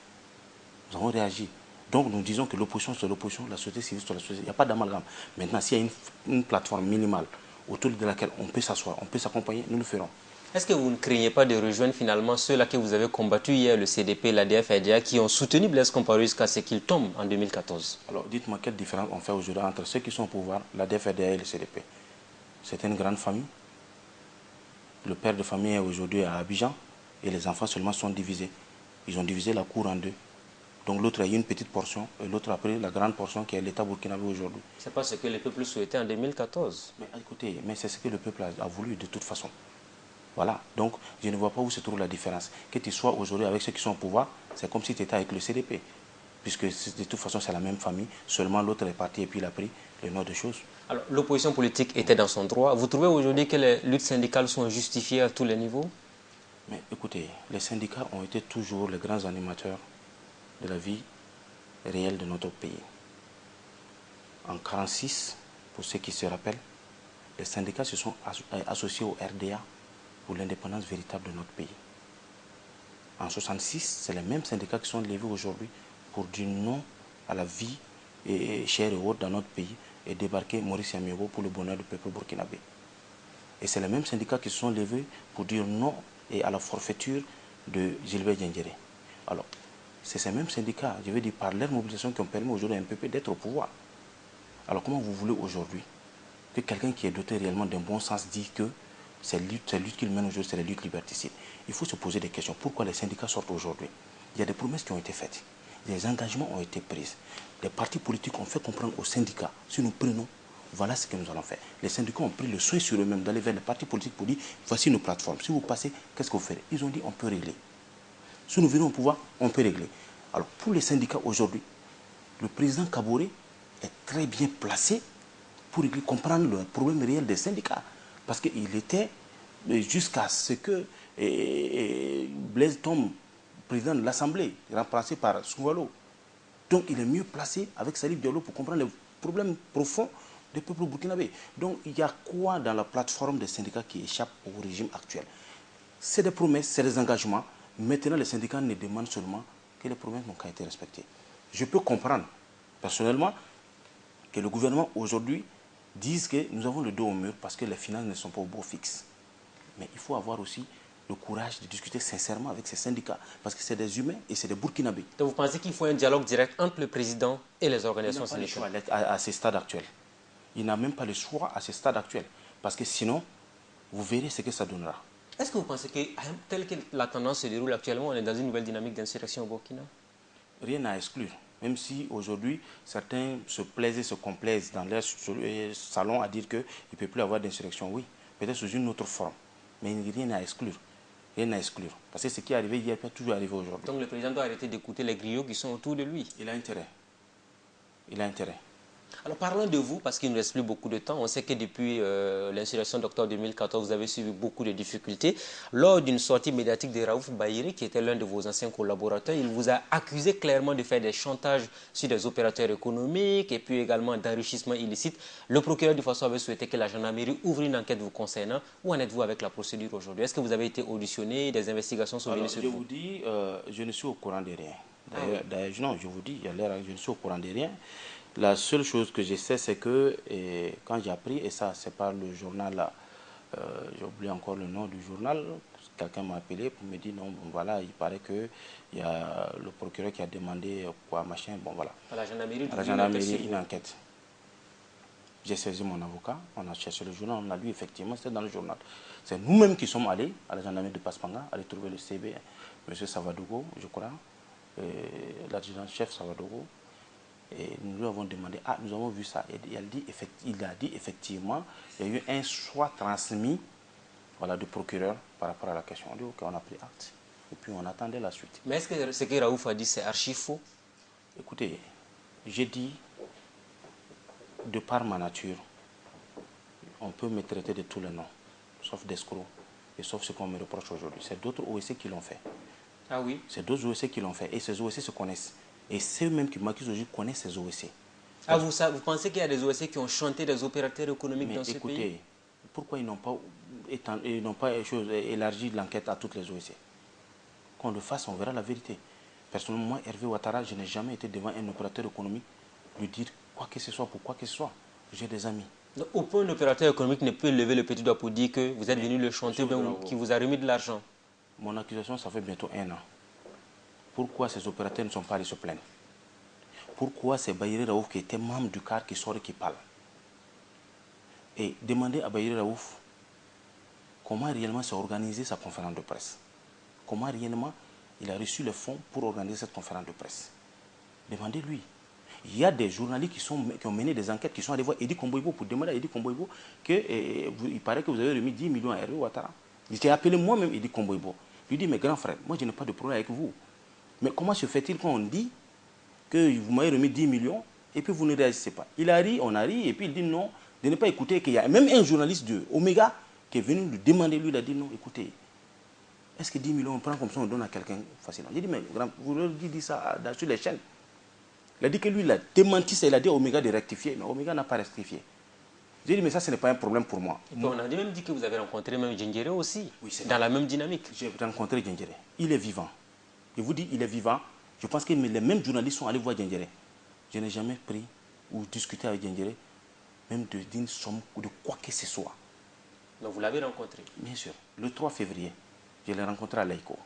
Nous allons réagir. Donc nous disons que l'opposition c'est l'opposition, la société civile c'est la société. Il n'y a pas d'amalgame. Maintenant, s'il y a une plateforme minimale autour de laquelle on peut s'asseoir, on peut s'accompagner, nous le ferons. Est-ce que vous ne craignez pas de rejoindre finalement ceux-là que vous avez combattus hier, le CDP, l'ADF, l'ADA, qui ont soutenu Blaise Compaoré jusqu'à ce qu'il tombe en 2014? Alors dites-moi quelle différence on fait aujourd'hui entre ceux qui sont au pouvoir, l'ADF, l'ADA et le CDP? C'est une grande famille. Le père de famille est aujourd'hui à Abidjan et les enfants seulement sont divisés. Ils ont divisé la cour en deux. Donc l'autre a eu une petite portion et l'autre a pris la grande portion qui est l'État burkinabé aujourd'hui. Ce n'est pas ce que le peuple souhaitait en 2014. Mais écoutez, c'est ce que le peuple a voulu de toute façon. Voilà, donc je ne vois pas où se trouve la différence. Que tu sois aujourd'hui avec ceux qui sont au pouvoir, c'est comme si tu étais avec le CDP. Puisque de toute façon c'est la même famille, seulement l'autre est parti et puis il a pris le nom de choses. Alors l'opposition politique était dans son droit. Vous trouvez aujourd'hui que les luttes syndicales sont justifiées à tous les niveaux? Mais écoutez, les syndicats ont été toujours les grands animateurs de la vie réelle de notre pays. En 1946, pour ceux qui se rappellent, les syndicats se sont associés au RDA pour l'indépendance véritable de notre pays. En 1966, c'est les mêmes syndicats qui sont levés aujourd'hui pour dire non à la vie chère et haute dans notre pays et débarquer Maurice Yamiewo pour le bonheur du peuple burkinabé. Et c'est les mêmes syndicats qui se sont levés pour dire non et à la forfaiture de Gilbert Diendéré. Alors, c'est ces mêmes syndicats, je veux dire, par leur mobilisation qui ont permis aujourd'hui à MPP d'être au pouvoir. Alors comment vous voulez aujourd'hui que quelqu'un qui est doté réellement d'un bon sens dise que ces luttes qu'il mène aujourd'hui, c'est les luttes liberticides? Il faut se poser des questions. Pourquoi les syndicats sortent aujourd'hui? Il y a des promesses qui ont été faites. Des engagements ont été pris. Des partis politiques ont fait comprendre aux syndicats, si nous prenons, voilà ce que nous allons faire. Les syndicats ont pris le soin sur eux-mêmes d'aller vers les partis politiques pour dire, voici nos plateformes. Si vous passez, qu'est-ce que vous faites? Ils ont dit, on peut régler. Si nous venons au pouvoir, on peut régler. Alors, pour les syndicats aujourd'hui, le président Kaboré est très bien placé pour comprendre le problème réel des syndicats. Parce qu'il était, jusqu'à ce que Blaise tombe président de l'Assemblée, remplacé par Souvalo. Donc, il est mieux placé avec Salif Diallo pour comprendre les problèmes profonds des peuples burkinabés. Donc, il y a quoi dans la plateforme des syndicats qui échappe au régime actuel? C'est des promesses, c'est des engagements. Maintenant, les syndicats ne demandent seulement que les promesses n'ont pas été respectées. Je peux comprendre, personnellement, que le gouvernement aujourd'hui dise que nous avons le dos au mur parce que les finances ne sont pas au beau fixe. Mais il faut avoir aussi le courage de discuter sincèrement avec ces syndicats parce que c'est des humains et c'est des Burkinabés. Donc vous pensez qu'il faut un dialogue direct entre le président et les organisations syndicales? Il n'a pas le choix à ce stade actuel. Il n'a même pas le choix à ce stade actuel parce que sinon, vous verrez ce que ça donnera. Est-ce que vous pensez que, tel que la tendance se déroule actuellement, on est dans une nouvelle dynamique d'insurrection au Burkina? Rien à exclure. Même si aujourd'hui, certains se plaisent et se complaisent dans leur salon à dire qu'il ne peut plus avoir d'insurrection. Oui, peut-être sous une autre forme. Mais rien à exclure. Rien à exclure. Parce que ce qui est arrivé hier peut toujours arriver aujourd'hui. Donc le président doit arrêter d'écouter les griots qui sont autour de lui. Il a intérêt. Il a intérêt. Alors parlons de vous, parce qu'il ne reste plus beaucoup de temps. On sait que depuis l'insurrection d'octobre 2014, vous avez subi beaucoup de difficultés. Lors d'une sortie médiatique de Raouf Bahiri, qui était l'un de vos anciens collaborateurs, il vous a accusé clairement de faire des chantages sur des opérateurs économiques et puis également d'enrichissement illicite. Le procureur de façon avait souhaité que la gendarmerie ouvre une enquête vous concernant. Où en êtes-vous avec la procédure aujourd'hui? Est-ce que vous avez été auditionné? Des investigations sont venues sur vous? Je vous dis, je ne suis au courant de rien. D'ailleurs, non, je vous dis, je ne suis au courant de rien. La seule chose que je sais, c'est que quand j'ai appris, et ça, c'est par le journal, là, j'ai oublié encore le nom du journal, quelqu'un m'a appelé pour me dire, non, bon, voilà, il paraît qu'il y a le procureur qui a demandé quoi, machin, bon, voilà. À la gendarmerie, À la gendarmerie, une enquête. J'ai saisi mon avocat, on a cherché le journal, on a lu effectivement, c'est dans le journal. C'est nous-mêmes qui sommes allés à la gendarmerie de Paspanga, aller trouver le CB, M. Savadogo, je crois, l'adjudant-chef Savadogo. Et nous lui avons demandé, ah, nous avons vu ça. Et il a dit effectivement, il y a eu un choix transmis, voilà, du procureur par rapport à la question. On dit, ok, on a pris acte. Et puis on attendait la suite. Mais est-ce que ce que Raouf a dit, c'est archi faux? Écoutez, j'ai dit, de par ma nature, on peut me traiter de tous les noms, sauf d'escroc, et sauf ce qu'on me reproche aujourd'hui. C'est d'autres OSC qui l'ont fait. Ah oui? C'est d'autres OSC qui l'ont fait. Et ces OSC se connaissent. Et ceux-mêmes qui m'accusent aujourd'hui connaissent ces OSC. Ah, vous pensez qu'il y a des OSC qui ont chanté des opérateurs économiques dans ce pays? Écoutez, pourquoi ils n'ont pas élargi l'enquête à toutes les OSC? Qu'on le fasse, on verra la vérité. Personnellement, moi, Hervé Ouattara, je n'ai jamais été devant un opérateur économique lui dire quoi que ce soit, pour quoi que ce soit. J'ai des amis. Donc, aucun opérateur économique ne peut lever le petit doigt pour dire que vous êtes venu le chanter ou qu'il vous a remis de l'argent. Mon accusation, ça fait bientôt 1 an. Pourquoi ces opérateurs ne sont pas allés se plaindre? Pourquoi c'est Bahiri Raouf qui était membre du CAR qui sort et qui parle? Et demander à Bahiri Raouf comment réellement s'est organisé sa conférence de presse. Comment réellement il a reçu les fonds pour organiser cette conférence de presse. Demandez-lui. Il y a des journalistes qui ont mené des enquêtes, qui sont allés voir Edi Komboibo pour demander à Edi Komboibo qu'il paraît que vous avez remis 10 millions à Hervé Ouattara. J'ai appelé moi-même Edi Komboibo. Je lui ai dit, mes grands frères, moi je n'ai pas de problème avec vous. Mais comment se fait-il qu'on dit que vous m'avez remis 10 millions et puis vous ne réagissez pas? Il a ri, on a ri, et puis il dit non, de ne pas écouter qu'il y a même un journaliste de Omega qui est venu lui demander, lui il a dit non, écoutez, est-ce que 10 millions on prend comme ça, on donne à quelqu'un facilement? J'ai dit, mais vous leur dites ça sur les chaînes. Il a dit que lui, il a démenti ça, il a dit à Omega de rectifier, mais Omega n'a pas rectifié. J'ai dit, mais ça, ce n'est pas un problème pour moi. Et puis on a même dit que vous avez rencontré même Djengere aussi, oui, dans la même dynamique. J'ai rencontré Djengere. Il est vivant. Je vous dis, il est vivant. Je pense que les mêmes journalistes sont allés voir Djengere. Je n'ai jamais pris ou discuté avec Djengere, même d'une somme ou de quoi que ce soit. Donc vous l'avez rencontré? Bien sûr. Le 3 février, je l'ai rencontré à Laïko.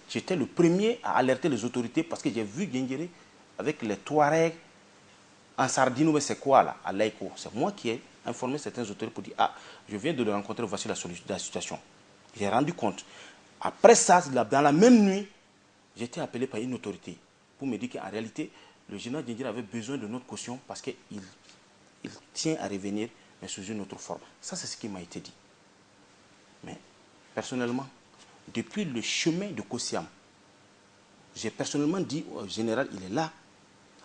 J'étais le premier à alerter les autorités parce que j'ai vu Djengere avec les Touaregs en Sardine, mais c'est quoi là, à Laïko? C'est moi qui ai informé certaines autorités pour dire, ah, je viens de le rencontrer, voici la situation. J'ai rendu compte. Après ça, dans la même nuit, j'ai été appelé par une autorité pour me dire qu'en réalité, le général Djengere avait besoin de notre caution parce qu'il tient à revenir, mais sous une autre forme. Ça, c'est ce qui m'a été dit. Mais, personnellement, depuis le chemin de Kossiam, j'ai personnellement dit au général, il est là,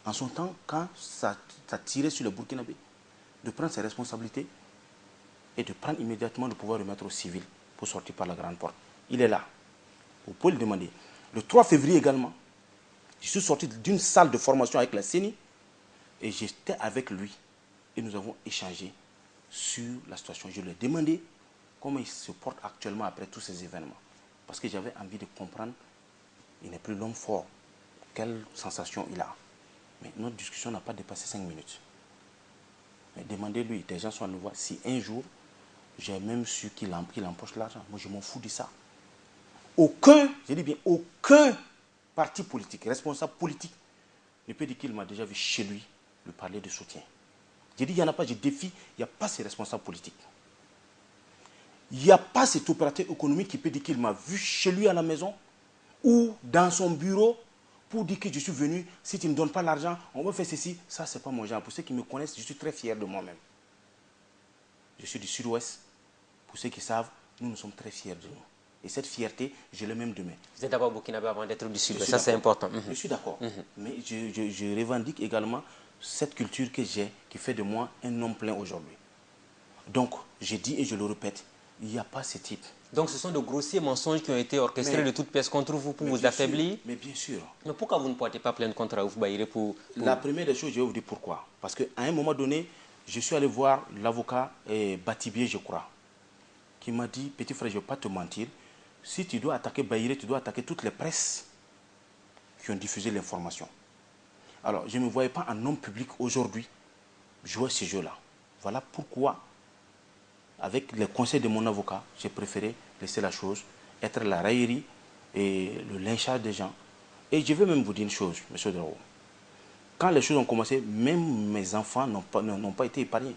en son temps, quand ça tirait sur le Burkinabé, de prendre ses responsabilités et de prendre immédiatement le pouvoir remettre au civil pour sortir par la grande porte. Il est là. Vous pouvez le demander. Le 3 février également, je suis sorti d'une salle de formation avec la CENI et j'étais avec lui et nous avons échangé sur la situation. Je lui ai demandé comment il se porte actuellement après tous ces événements. Parce que j'avais envie de comprendre, il n'est plus l'homme fort. Quelle sensation il a. Mais notre discussion n'a pas dépassé 5 minutes. Mais demandez-lui, des gens sont à nous voir. Si un jour, j'ai même su qu'il empoche l'argent, moi je m'en fous de ça. Aucun, je dis bien aucun parti politique, responsable politique, ne peut dire qu'il m'a déjà vu chez lui lui parler de soutien. J'ai dit, il n'y en a pas, je défie, il n'y a pas ces responsables politiques. Il n'y a pas cet opérateur économique qui peut dire qu'il m'a vu chez lui à la maison ou dans son bureau pour dire que je suis venu, si tu ne me donnes pas l'argent, on va faire ceci. Ça, ce n'est pas mon genre. Pour ceux qui me connaissent, je suis très fier de moi-même. Je suis du sud-ouest. Pour ceux qui savent, nous sommes très fiers de nous. Et cette fierté, je l'ai même demain. Vous êtes d'abord burkinabé avant d'être du sud-ouest, ça c'est important. Je suis d'accord. Mais je revendique également cette culture que j'ai qui fait de moi un homme plein aujourd'hui. Donc, je dis et je le répète, il n'y a pas ce type. Donc ce sont de grossiers mensonges qui ont été orchestrés de toutes pièces contre vous pour vous affaiblir. Mais bien sûr. Mais pourquoi vous ne portez pas plainte contre Raouf Bahiré pour... La première des choses, je vais vous dire pourquoi. Parce qu'à un moment donné, je suis allé voir l'avocat Batibier, je crois, qui m'a dit, petit frère, je ne vais pas te mentir, si tu dois attaquer Bahiré, tu dois attaquer toutes les presses qui ont diffusé l'information. Alors, je ne me voyais pas en homme public aujourd'hui jouer ce jeu-là. Voilà pourquoi, avec les conseils de mon avocat, j'ai préféré laisser la chose, être la raillerie et le lynchage des gens. Et je vais même vous dire une chose, M. Drao. Quand les choses ont commencé, même mes enfants n'ont pas été épargnés.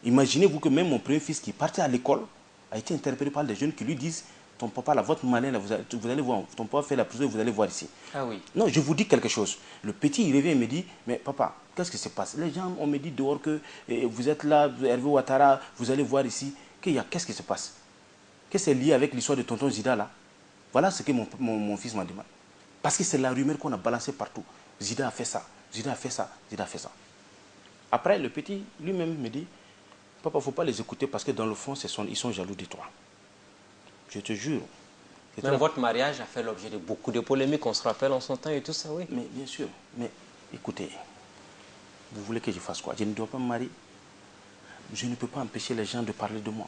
Imaginez-vous que même mon premier fils qui partait à l'école a été interpellé par des jeunes qui lui disent « Ton papa, là, votre malin, là, vous allez voir, ton papa fait la prison, vous allez voir ici. » Ah oui. Non, je vous dis quelque chose. Le petit, il revient et me dit « Mais papa, qu'est-ce qui se passe? Les gens, on me dit dehors que vous êtes là, Hervé Ouattara, vous allez voir ici. Qu'est-ce qui se passe? Qu'est-ce qui est lié avec l'histoire de tonton Zida là? » Voilà ce que mon fils m'a demandé. Parce que c'est la rumeur qu'on a balancée partout. Zida a fait ça, Zida a fait ça, Zida a fait ça. Après, le petit lui-même me dit « Papa, il ne faut pas les écouter parce que dans le fond, ils sont jaloux de toi. » Je te jure. Même votre mariage a fait l'objet de beaucoup de polémiques, on se rappelle en son temps et tout ça, oui. Mais bien sûr. Mais écoutez, vous voulez que je fasse quoi? Je ne dois pas me marier. Je ne peux pas empêcher les gens de parler de moi.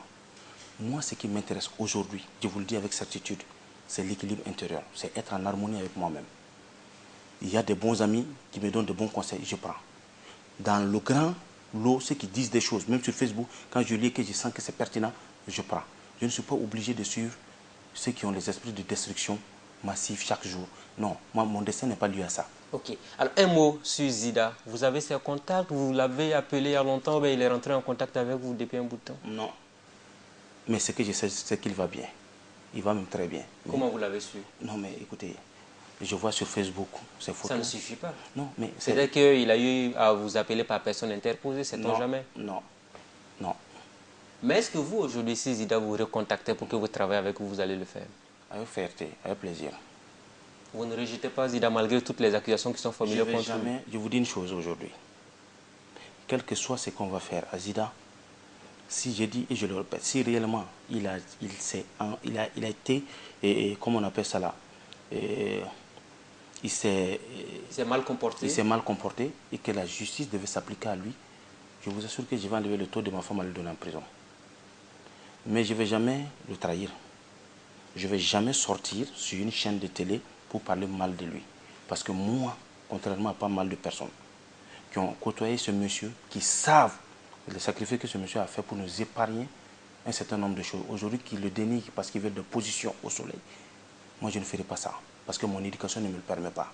Moi, ce qui m'intéresse aujourd'hui, je vous le dis avec certitude, c'est l'équilibre intérieur. C'est être en harmonie avec moi-même. Il y a des bons amis qui me donnent de bons conseils, je prends. Dans le grand lot, ceux qui disent des choses, même sur Facebook, quand je lis et que je sens que c'est pertinent, je prends. Je ne suis pas obligé de suivre ceux qui ont les esprits de destruction massive chaque jour. Non, moi, mon destin n'est pas lié à ça. Ok. Alors, un mot sur Zida. Vous avez ses contacts, vous l'avez appelé il y a longtemps, mais il est rentré en contact avec vous depuis un bout de temps? Non. Mais ce que je sais, c'est qu'il va bien. Il va même très bien. Comment vous l'avez su? Non, mais écoutez, je vois sur Facebook ses photos. Ça ne suffit pas. Non, mais c'est qu'il a eu à vous appeler par personne interposée, sait-on jamais? Non, non. Mais est-ce que vous, aujourd'hui, si Zida vous recontactez pour que vous travaillez avec vous, vous allez le faire? Avec fierté, avec plaisir. Vous ne rejetez pas Zida malgré toutes les accusations qui sont formulées contre lui? Je vous dis une chose aujourd'hui. Quel que soit ce qu'on va faire à Zida, si je dis et je le répète, si réellement il a été, comment on appelle ça là, il s'est mal comporté. Il s'est mal comporté et que la justice devait s'appliquer à lui, je vous assure que je vais enlever le taux de ma femme à le donner en prison. Mais je ne vais jamais le trahir. Je ne vais jamais sortir sur une chaîne de télé pour parler mal de lui. Parce que moi, contrairement à pas mal de personnes qui ont côtoyé ce monsieur, qui savent le sacrifice que ce monsieur a fait pour nous épargner un certain nombre de choses, aujourd'hui qui le dénigre parce qu'il veut de position au soleil, moi je ne ferai pas ça. Parce que mon éducation ne me le permet pas.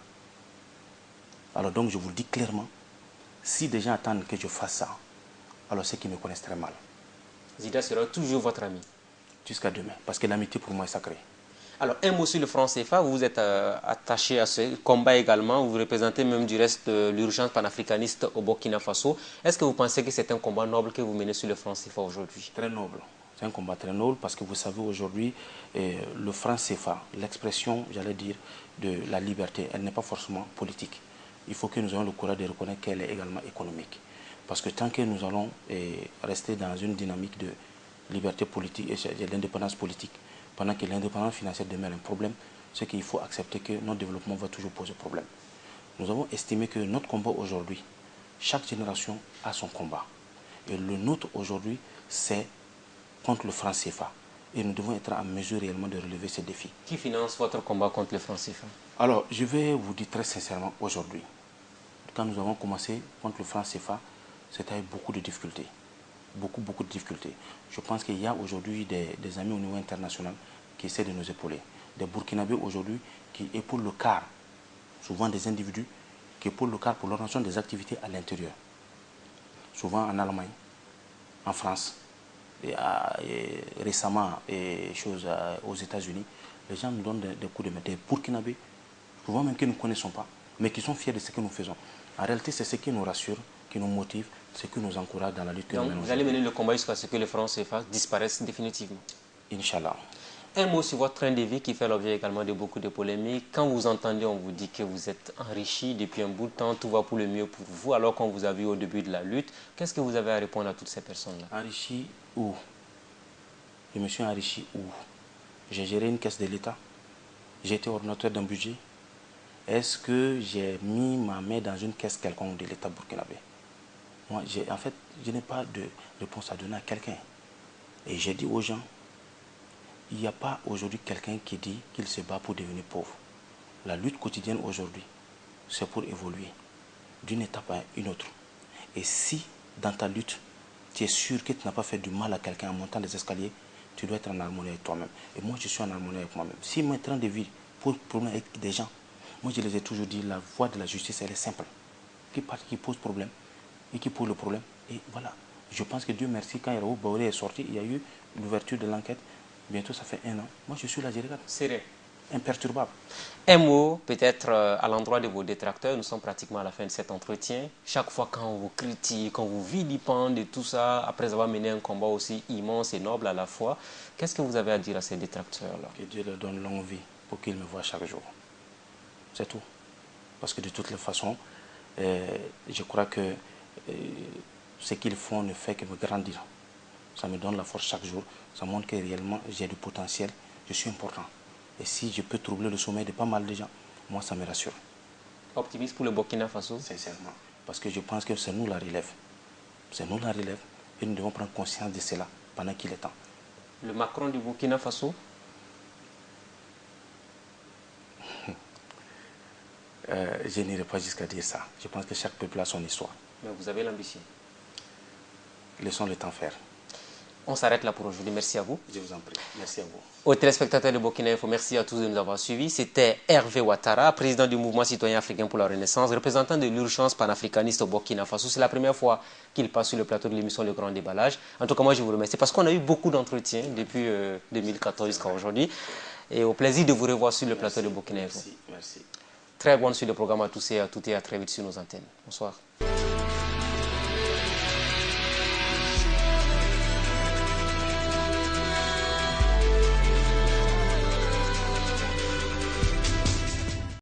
Alors donc je vous le dis clairement, si des gens attendent que je fasse ça, alors c'est qu'ils me connaissent très mal. Zida sera toujours votre ami? Jusqu'à demain, parce que l'amitié pour moi est sacrée. Alors, un mot sur le franc CFA, vous êtes attaché à ce combat également, vous représentez même du reste l'urgence panafricaniste au Burkina Faso. Est-ce que vous pensez que c'est un combat noble que vous menez sur le franc CFA aujourd'hui? Très noble. C'est un combat très noble parce que vous savez aujourd'hui, le franc CFA, l'expression, j'allais dire, de la liberté, elle n'est pas forcément politique. Il faut que nous ayons le courage de reconnaître qu'elle est également économique. Parce que tant que nous allons rester dans une dynamique de liberté politique et d'indépendance politique, pendant que l'indépendance financière demeure un problème, c'est qu'il faut accepter que notre développement va toujours poser problème. Nous avons estimé que notre combat aujourd'hui, chaque génération a son combat. Et le nôtre aujourd'hui, c'est contre le franc CFA. Et nous devons être en mesure réellement de relever ces défis. Qui finance votre combat contre le franc CFA? Alors, je vais vous dire très sincèrement aujourd'hui, quand nous avons commencé contre le franc CFA, c'était avec beaucoup de difficultés. Beaucoup de difficultés. Je pense qu'il y a aujourd'hui des amis au niveau international qui essaient de nous épauler. Des Burkinabés aujourd'hui qui épaulent le quart, souvent des individus qui épaulent le quart pour l'organisation des activités à l'intérieur. Souvent en Allemagne, en France, et récemment aux États-Unis, les gens nous donnent des coups de main. Des Burkinabés, souvent même que nous ne connaissons pas, mais qui sont fiers de ce que nous faisons. En réalité, c'est ce qui nous rassure, qui nous motive, ce qui nous encourage dans la lutte que nous menons. Vous allez mener le combat jusqu'à ce que le franc CFA disparaisse définitivement? Inch'Allah. Un mot sur votre train de vie qui fait l'objet également de beaucoup de polémiques. Quand vous entendez, on vous dit que vous êtes enrichi depuis un bout de temps, tout va pour le mieux pour vous, alors qu'on vous a vu au début de la lutte. Qu'est-ce que vous avez à répondre à toutes ces personnes-là? Enrichi où? Je me suis enrichi où? J'ai géré une caisse de l'État. J'ai été ordonnateur d'un budget. Est-ce que j'ai mis ma main dans une caisse quelconque de l'État burkinabé? Moi, en fait, je n'ai pas de réponse à donner à quelqu'un. Et j'ai dit aux gens, il n'y a pas aujourd'hui quelqu'un qui dit qu'il se bat pour devenir pauvre. La lutte quotidienne aujourd'hui, c'est pour évoluer d'une étape à une autre. Et si, dans ta lutte, tu es sûr que tu n'as pas fait du mal à quelqu'un en montant les escaliers, tu dois être en harmonie avec toi-même. Et moi, je suis en harmonie avec moi-même. Si mon train de vie pose problème avec des gens, moi, je les ai toujours dit, la voie de la justice, elle est simple. Qui pose problème et qui pose le problème. Et voilà. Je pense que Dieu merci, quand Raoul Baoré est sorti, il y a eu l'ouverture de l'enquête. Bientôt, ça fait 1 an. Moi, je suis là, je regarde. Sérieux. Imperturbable. Un mot, peut-être à l'endroit de vos détracteurs, nous sommes pratiquement à la fin de cet entretien. Chaque fois quand on vous critique, quand on vous vilipende et tout ça, après avoir mené un combat aussi immense et noble à la fois, qu'est-ce que vous avez à dire à ces détracteurs-là? Que Dieu leur donne longue vie pour qu'ils me voient chaque jour. C'est tout. Parce que de toutes les façons, je crois que ce qu'ils font ne fait que me grandir. Ça me donne la force chaque jour. Ça montre que réellement j'ai du potentiel. Je suis important. Et si je peux troubler le sommeil de pas mal de gens, moi ça me rassure. Optimiste pour le Burkina Faso? Sincèrement. Parce que je pense que c'est nous la relève. C'est nous la relève. Et nous devons prendre conscience de cela pendant qu'il est temps. Le Macron du Burkina Faso? Je n'irai pas jusqu'à dire ça. Je pense que chaque peuple a son histoire. Mais vous avez l'ambition. Laissons le temps faire. On s'arrête là pour aujourd'hui. Merci à vous. Je vous en prie. Merci à vous. Aux téléspectateurs de Burkina Info, merci à tous de nous avoir suivis. C'était Hervé Ouattara, président du mouvement citoyen africain pour la Renaissance, représentant de l'urgence panafricaniste au Burkina Faso. C'est la première fois qu'il passe sur le plateau de l'émission Le Grand Déballage. En tout cas, moi, je vous remercie parce qu'on a eu beaucoup d'entretiens depuis 2014 jusqu'à aujourd'hui. Et au plaisir de vous revoir sur le plateau de Burkina Info. Merci. Très bonne suite de programme à tous et à toutes et à très vite sur nos antennes. Bonsoir.